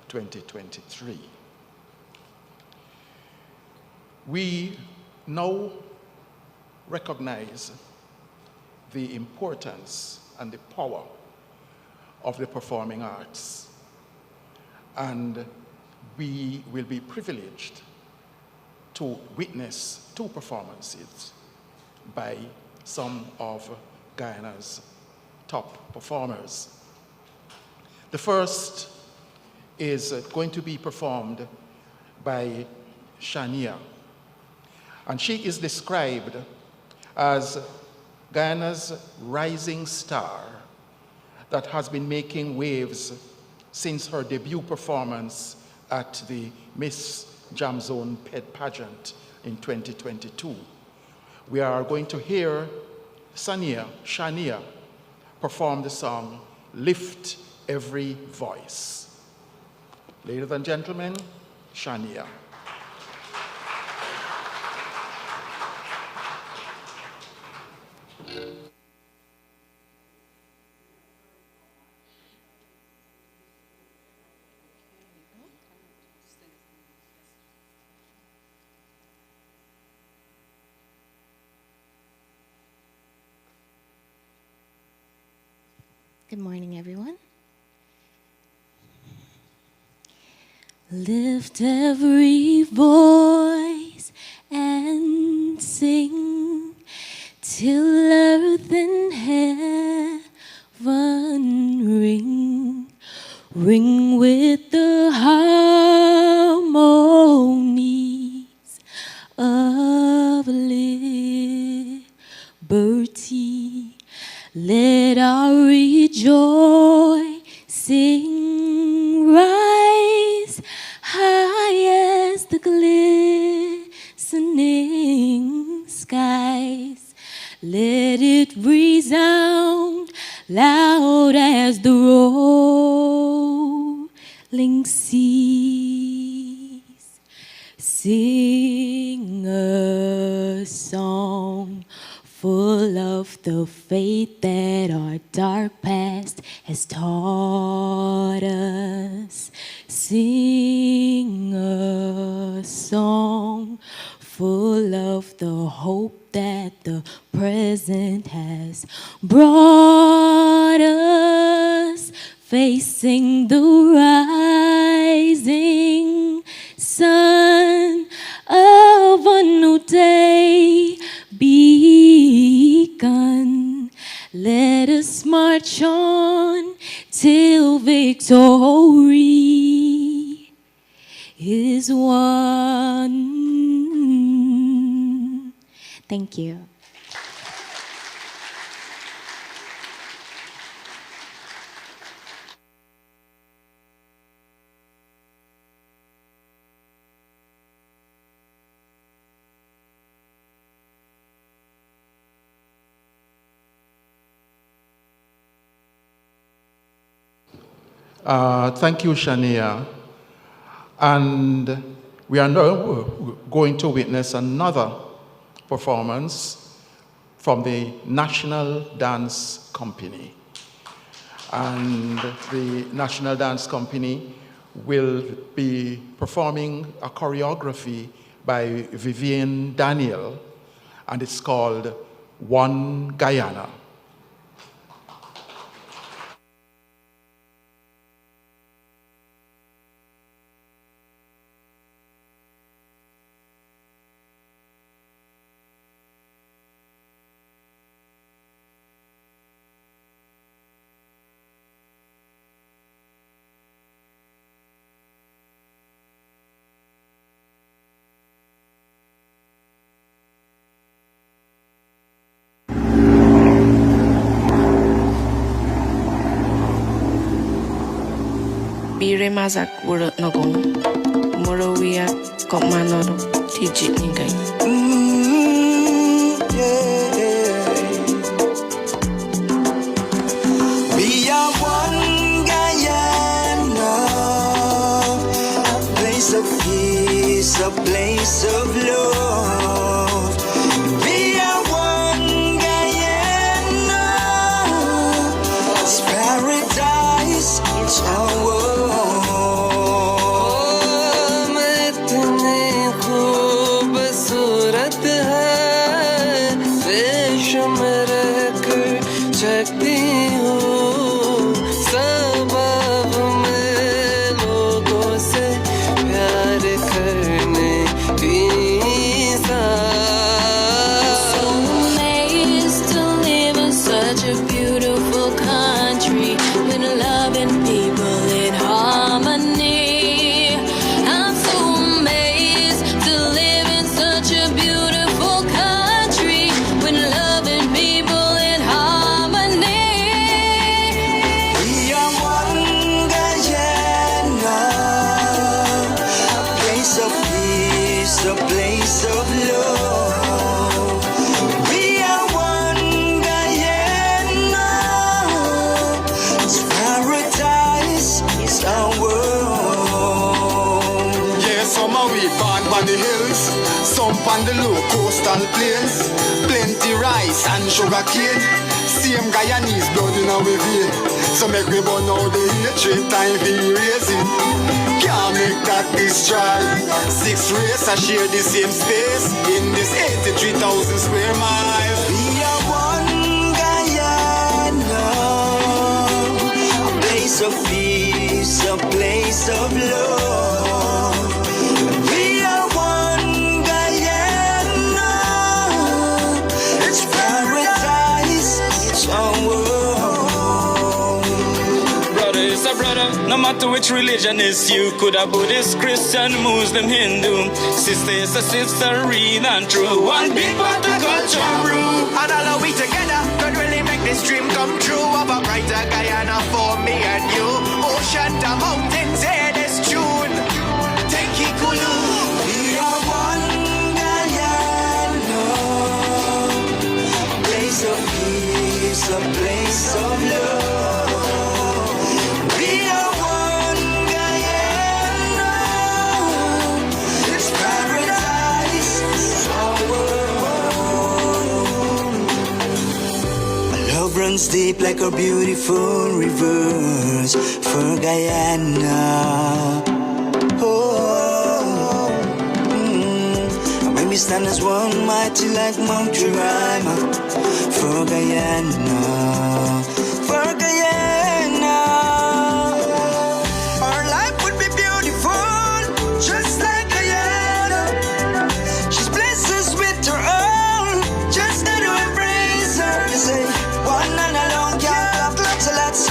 2023. We now recognize the importance and the power of the performing arts, and we will be privileged to witness two performances by some of Guyana's top performers. The first is going to be performed by Shania, and she is described as Guyana's rising star that has been making waves since her debut performance at the Miss Jam Zone Pet Pageant in 2022. We are going to hear Shania, perform the song, Lift Every Voice. Ladies and gentlemen, Shania. Good morning, everyone. Lift every voice and sing till earth and heaven ring, ring with the harmonies of liberty. Let our rejoicing rise high as the glistening skies. Let it resound loud as the rolling seas. Sing a song full of the faith that our dark past has taught us. Sing a song full of the hope that the present has brought us. Facing the rising sun of a new day begun. Let us march on till victory is won. one. Thank you. Thank you, Shania. And we are now going to witness another performance from the National Dance Company. And the National Dance Company will be performing a choreography by Vivian Daniel, and it's called One Guyana. Bire mazak wurut nogong Morowia kok manoro tijit ningai We are one Guyana, a place of peace, a place of love. We are one Guyana, it's paradise, it's our world. On the low coastal plains, plenty rice and sugar cane. Same Guyanese blood in our vein. So make we burn out the hatred, time for erasing. Can't make that destroy. 6 races I share the same space in this 83,000 square miles. We are one Guyana, a place of peace, a place of love. We are one Guyana, it's paradise, it's our world. Brother is a brother, no matter which religion is you. Could a Buddhist, Christian, Muslim, Hindu. Sister is a sister, real and true. One big part of culture brew. And all of we together could really make this dream come true. Of a brighter Guyana for me and you. Ocean to mountains, hear this tune. Take it cool. We are one Guyana, a place of peace, a place of love. We are one Guyana, it's paradise, it's our world. Love runs deep like a beautiful rivers for Guyana. Oh, and when we stand as one, mighty like Mount Jerima for Guyana, for Guyana. Our life would be beautiful, just like Guyana. She's blessed us with her own, just to embrace her. You say, one and alone can't have lots of lots.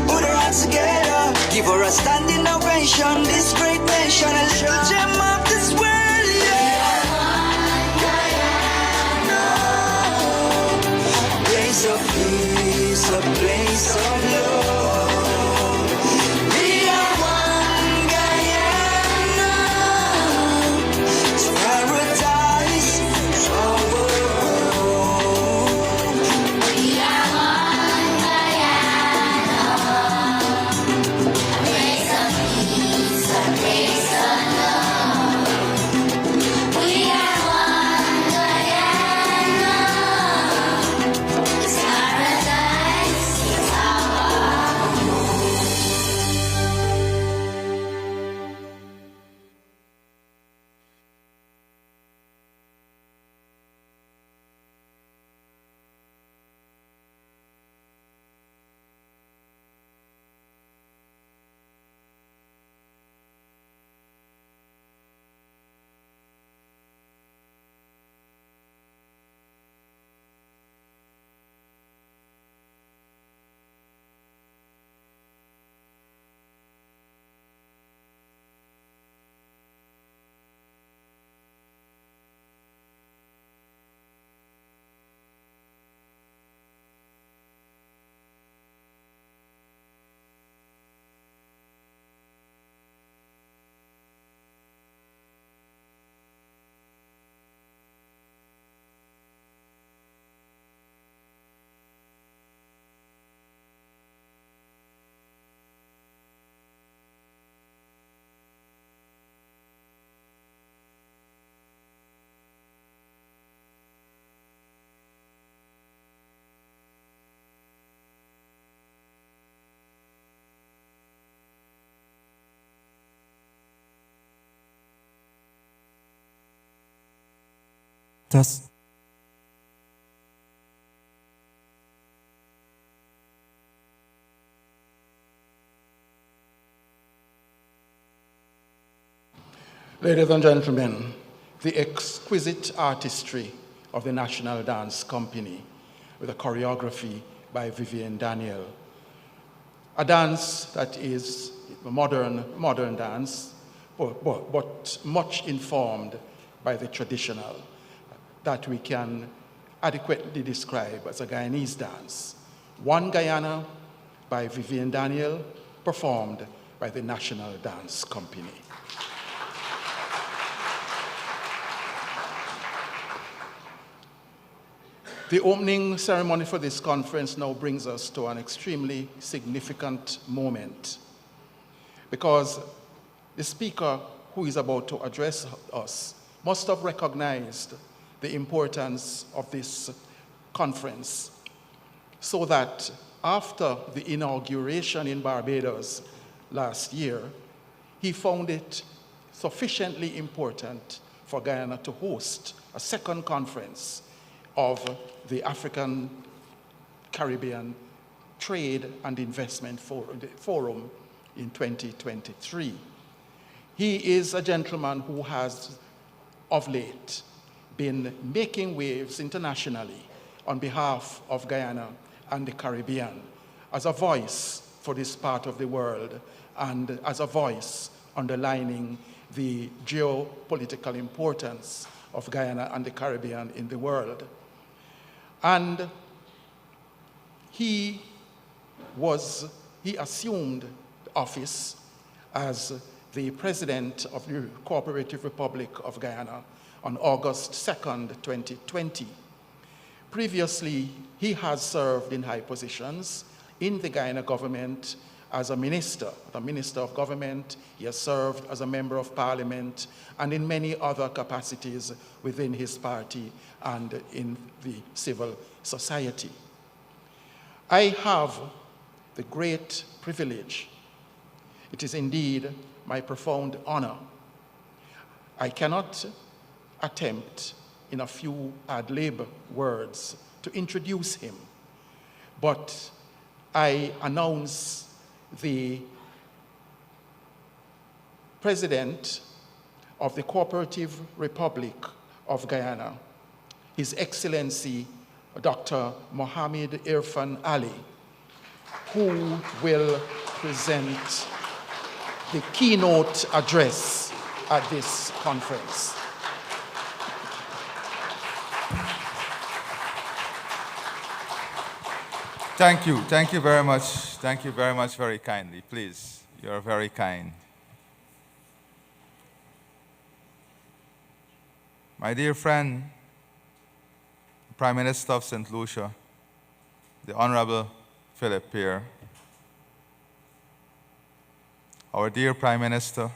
Put her hands together, give her a standing ovation. This great nation, a little gem of this Thus, ladies and gentlemen, the exquisite artistry of the National Dance Company with a choreography by Vivian Daniel. A dance that is a modern dance, but much informed by the traditional, that we can adequately describe as a Guyanese dance. One Guyana by Vivian Daniel, performed by the National Dance Company. The opening ceremony for this conference now brings us to an extremely significant moment, because the speaker who is about to address us must have recognized the importance of this conference, so that after the inauguration in Barbados last year, he found it sufficiently important for Guyana to host a second conference of the African Caribbean Trade and Investment Forum in 2023. He is a gentleman who has, of late, been making waves internationally on behalf of Guyana and the Caribbean as a voice for this part of the world and as a voice underlining the geopolitical importance of Guyana and the Caribbean in the world. And he assumed office as the President of the Cooperative Republic of Guyana on August 2nd, 2020. Previously, he has served in high positions in the Guyana government as a minister of government. He has served as a member of parliament and in many other capacities within his party and in the civil society. I have the great privilege, it is indeed my profound honor. I cannot attempt in a few ad-lib words to introduce him, but I announce the President of the Cooperative Republic of Guyana, His Excellency Dr. Mohamed Irfan Ali, who will present the keynote address at this conference. Thank you very much. Thank you very much, very kindly. Please, you're very kind. My dear friend, Prime Minister of St. Lucia, the Honorable Philip Pierre, our dear Prime Minister,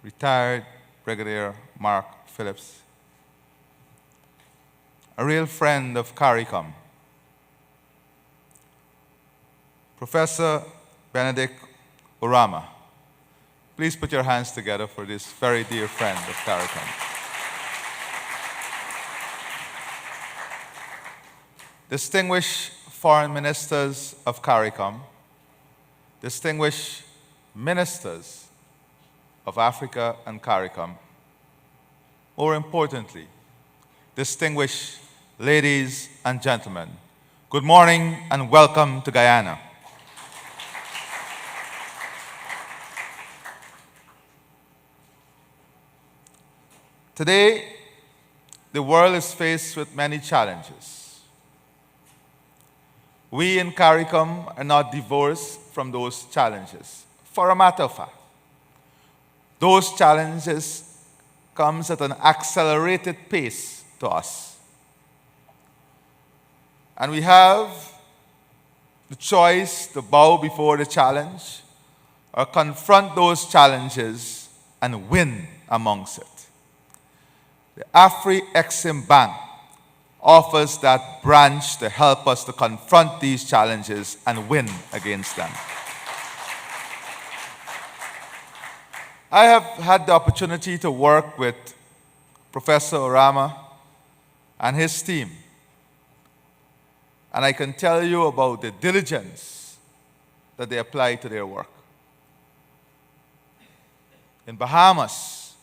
retired Brigadier Mark Phillips, a real friend of CARICOM, Professor Benedict Urama. Please put your hands together for this very dear friend of CARICOM. Distinguished foreign ministers of CARICOM, distinguished ministers of Africa and CARICOM, more importantly, distinguished ladies and gentlemen, good morning and welcome to Guyana. Today, the world is faced with many challenges. We in CARICOM are not divorced from those challenges. For a matter of fact, those challenges come at an accelerated pace to us. And we have the choice to bow before the challenge or confront those challenges and win amongst it. The Afri-Exim Bank offers that branch to help us to confront these challenges and win against them. I have had the opportunity to work with Professor Orama and his team. And I can tell you about the diligence that they apply to their work. In Bahamas,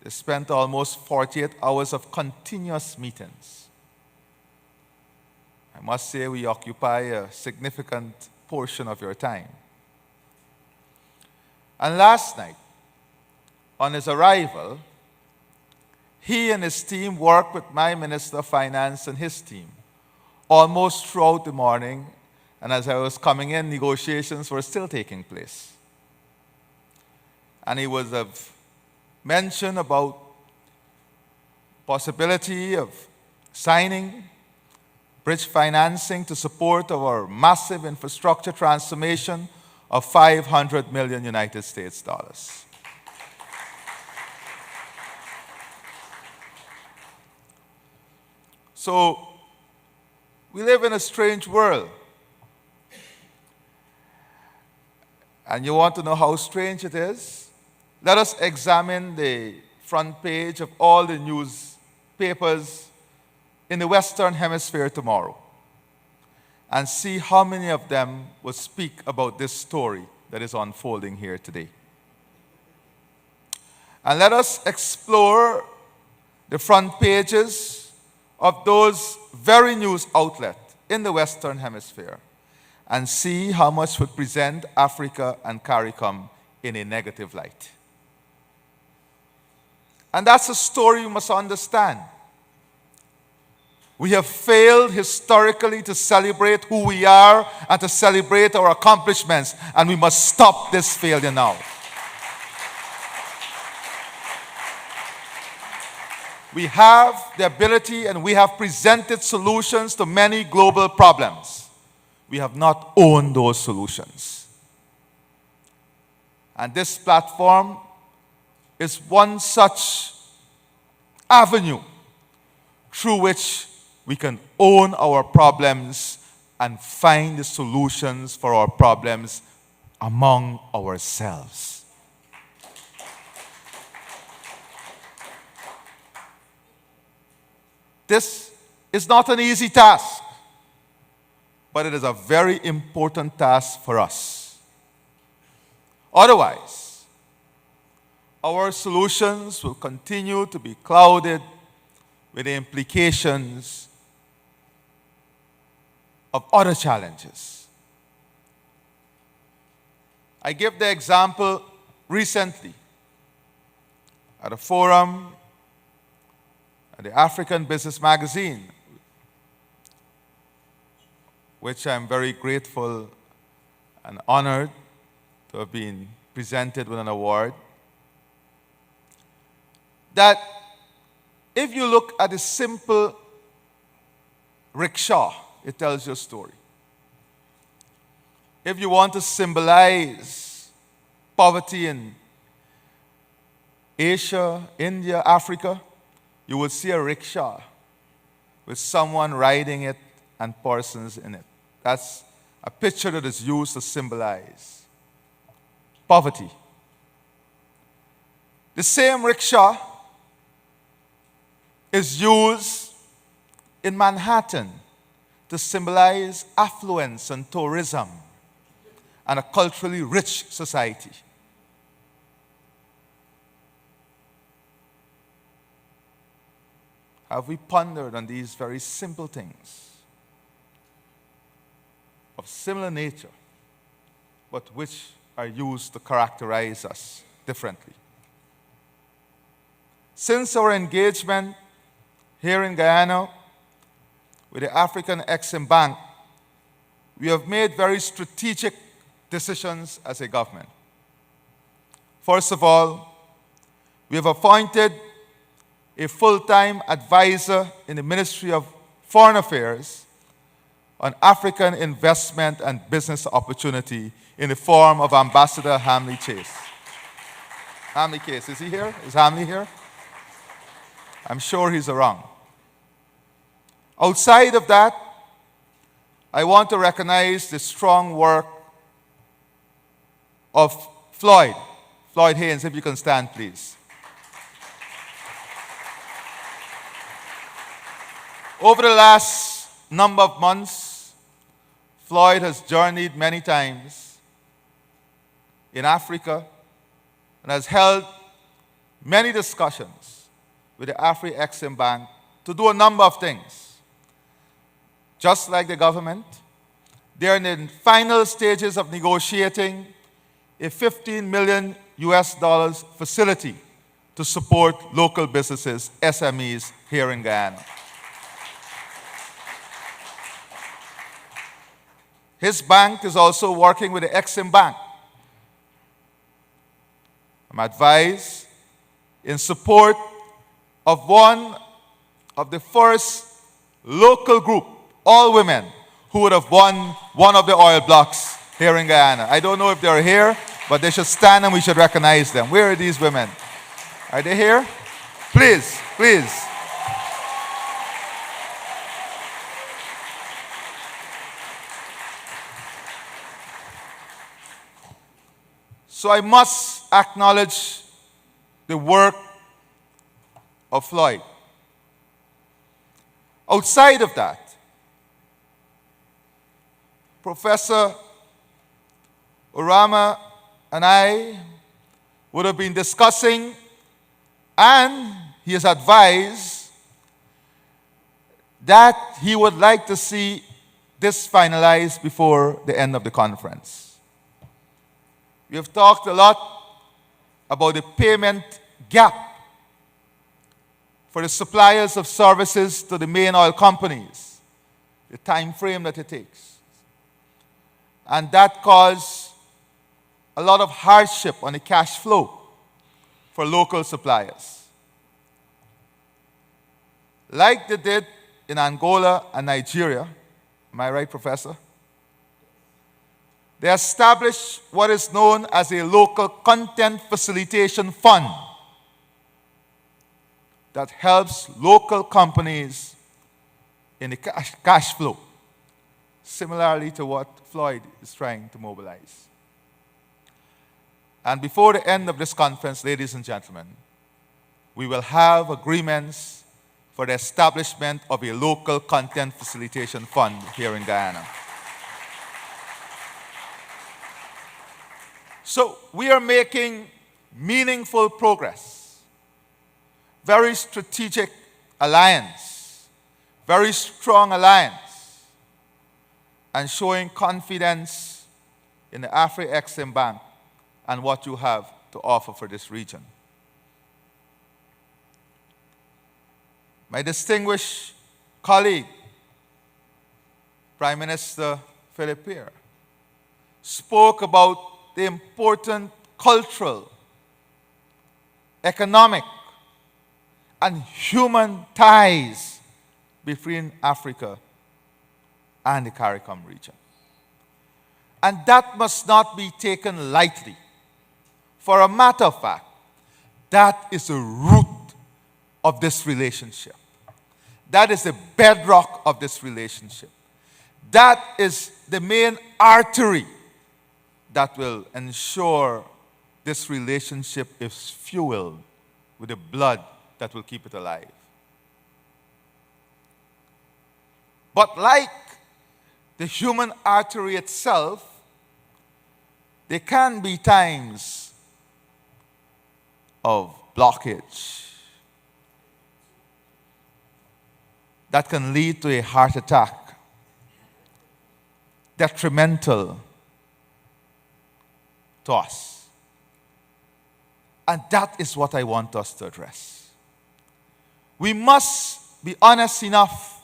they spent almost 48 hours of continuous meetings. I must say we occupy a significant portion of your time. And last night, on his arrival, he and his team worked with my Minister of Finance and his team almost throughout the morning, and as I was coming in, negotiations were still taking place. And he was of mention about possibility of signing bridge financing to support our massive infrastructure transformation of 500 million United States dollars. So, we live in a strange world. And you want to know how strange it is? Let us examine the front page of all the newspapers in the Western Hemisphere tomorrow and see how many of them will speak about this story that is unfolding here today. And let us explore the front pages of those very news outlets in the Western Hemisphere and see how much would present Africa and CARICOM in a negative light. And that's a story you must understand. We have failed historically to celebrate who we are and to celebrate our accomplishments, and we must stop this failure now. We have the ability and we have presented solutions to many global problems. We have not owned those solutions. And this platform is one such avenue through which we can own our problems and find the solutions for our problems among ourselves. This is not an easy task, but it is a very important task for us. Otherwise, our solutions will continue to be clouded with the implications of other challenges. I gave the example recently at a forum at the African Business Magazine, which I'm very grateful and honored to have been presented with an award, that if you look at a simple rickshaw, it tells you a story. If you want to symbolize poverty in Asia, India, Africa, you will see a rickshaw with someone riding it and persons in it. That's a picture that is used to symbolize poverty. The same rickshaw is used in Manhattan to symbolize affluence and tourism and a culturally rich society. Have we pondered on these very simple things of similar nature, but which are used to characterize us differently? Since our engagement here in Guyana with the African Exim Bank, we have made very strategic decisions as a government. First of all, we have appointed a full-time advisor in the Ministry of Foreign Affairs on African investment and business opportunity in the form of Ambassador Hamley Chase. Hamley Chase, is he here? Is Hamley here? I'm sure he's around. Outside of that, I want to recognize the strong work of Floyd Haynes, if you can stand, please. Over the last number of months, Floyd has journeyed many times in Africa and has held many discussions with the Afri-Exim Bank to do a number of things. Just like the government, they are in the final stages of negotiating a $15 million facility to support local businesses, SMEs, here in Guyana. His bank is also working with the Exim Bank. I'm advised in support of one of the first local group, all women, who would have won one of the oil blocks here in Guyana. I don't know if they're here, but they should stand and we should recognize them. Where are these women? Are they here? Please, please. So I must acknowledge the work of Floyd. Outside of that, Professor Urama and I would have been discussing, and he has advised that he would like to see this finalized before the end of the conference. We have talked a lot about the payment gap for the suppliers of services to the main oil companies, the time frame that it takes. And that caused a lot of hardship on the cash flow for local suppliers. Like they did in Angola and Nigeria, am I right, Professor? They established what is known as a local content facilitation fund that helps local companies in the cash flow, similarly to what Floyd is trying to mobilize. And before the end of this conference, ladies and gentlemen, we will have agreements for the establishment of a local content facilitation fund here in Guyana. So we are making meaningful progress, very strategic alliance, very strong alliance, and showing confidence in the Afri-Exim Bank and what you have to offer for this region. My distinguished colleague, Prime Minister Philip Pierre, spoke about the important cultural, economic, and human ties between Africa and the CARICOM region. And that must not be taken lightly. For a matter of fact, that is the root of this relationship. That is the bedrock of this relationship. That is the main artery that will ensure this relationship is fueled with the blood that will keep it alive. But like the human artery itself, there can be times of blockage that can lead to a heart attack, detrimental to us. And that is what I want us to address. We must be honest enough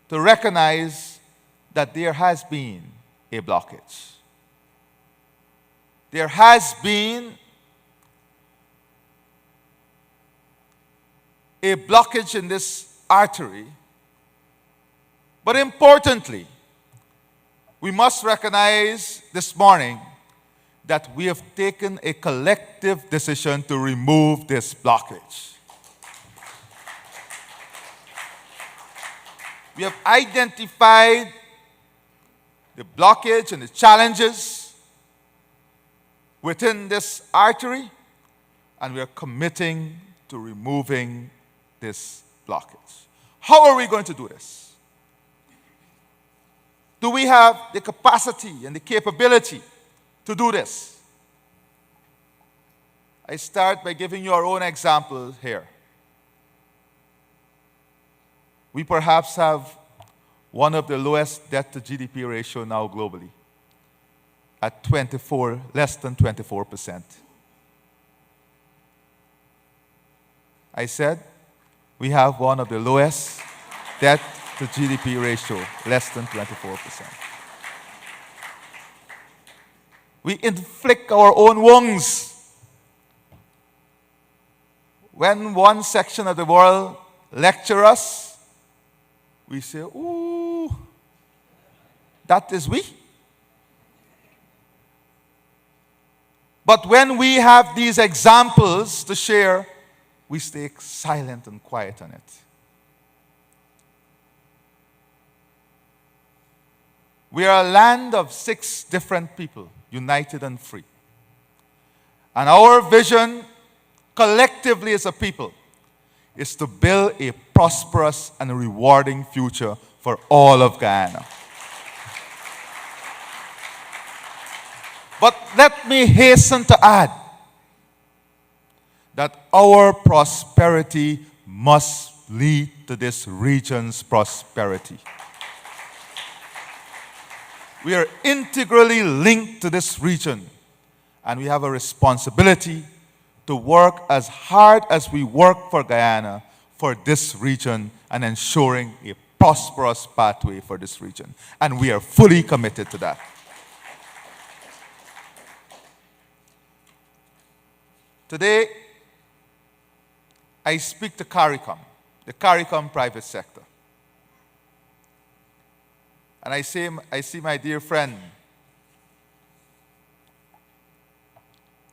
to recognize that there has been a blockage. There has been a blockage in this artery. But importantly, we must recognize this morning that we have taken a collective decision to remove this blockage. We have identified the blockage and the challenges within this artery, and we are committing to removing this blockage. How are we going to do this? Do we have the capacity and the capability to do this? I start by giving you our own example here. We perhaps have one of the lowest debt to GDP ratio now globally at less than 24%. I said we have one of the lowest debt to GDP ratio, less than 24%. We inflict our own wounds. When one section of the world lecture us, we say, ooh, that is we. But when we have these examples to share, we stay silent and quiet on it. We are a land of 6 different people, united and free. And our vision, collectively as a people, is to build a prosperous and rewarding future for all of Guyana. But let me hasten to add that our prosperity must lead to this region's prosperity. We are integrally linked to this region, and we have a responsibility to work as hard as we work for Guyana, for this region, and ensuring a prosperous pathway for this region. And we are fully committed to that. Today, I speak to CARICOM, the CARICOM private sector. And I see my dear friend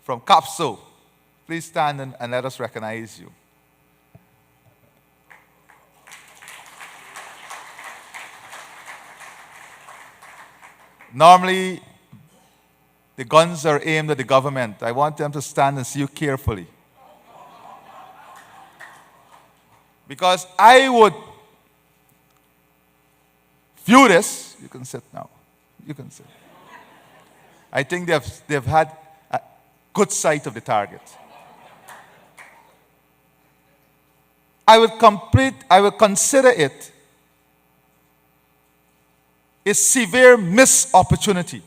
from CAPSO. Please stand and let us recognize you. Normally, the guns are aimed at the government. I want them to stand and see you carefully. Because I would view this. You can sit now. You can sit. I think they've had a good sight of the target. I would consider it a severe missed opportunity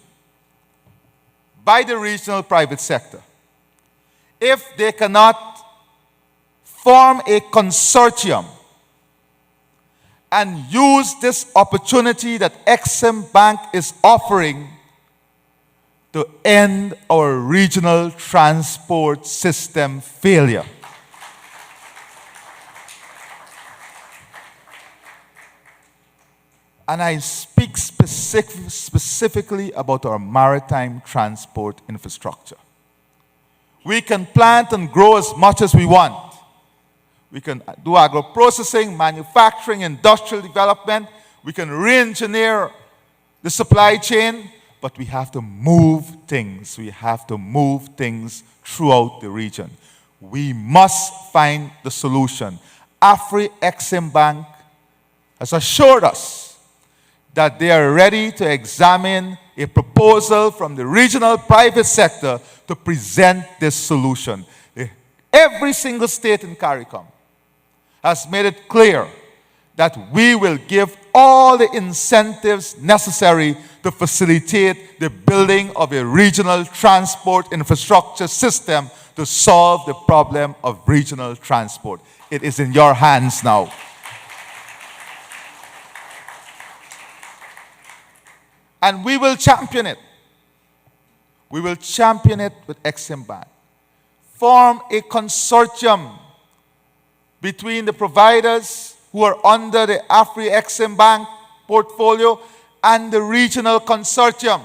by the regional private sector if they cannot form a consortium and use this opportunity that Exim Bank is offering to end our regional transport system failure. And I speak specifically about our maritime transport infrastructure. We can plant and grow as much as we want. We can do agro-processing, manufacturing, industrial development. We can re-engineer the supply chain, but we have to move things. We have to move things throughout the region. We must find the solution. Exim Bank has assured us that they are ready to examine a proposal from the regional private sector to present this solution. Every single state in CARICOM has made it clear that we will give all the incentives necessary to facilitate the building of a regional transport infrastructure system to solve the problem of regional transport. It is in your hands now. And we will champion it. We will champion it with Exim Bank. Form a consortium between the providers who are under the Exim Bank portfolio and the regional consortium.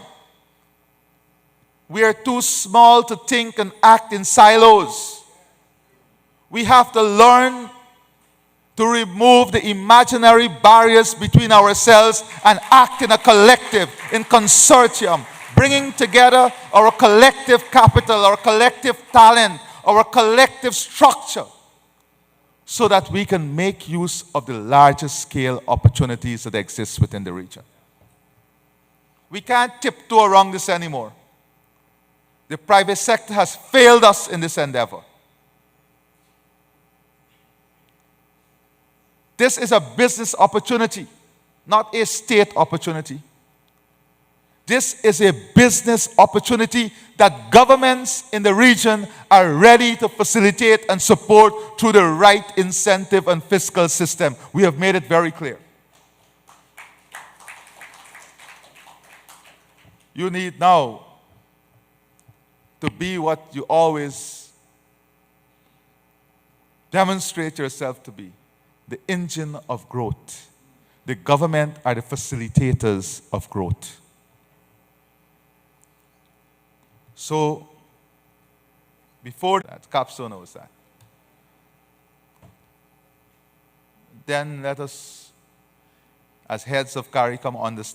We are too small to think and act in silos. We have to learn to remove the imaginary barriers between ourselves and act in a collective, in consortium, bringing together our collective capital, our collective talent, our collective structure. so that we can make use of the larger scale opportunities that exist within the region. We can't tiptoe around this anymore. The private sector has failed us in this endeavor. This is a business opportunity, not a state opportunity. This is a business opportunity that governments in the region are ready to facilitate and support through the right incentive and fiscal system. We have made it very clear. You need now to be what you always demonstrate yourself to be, the engine of growth. The government are the facilitators of growth. So, before that, Capstone knows that. Then let us, as heads of CARICOM, understand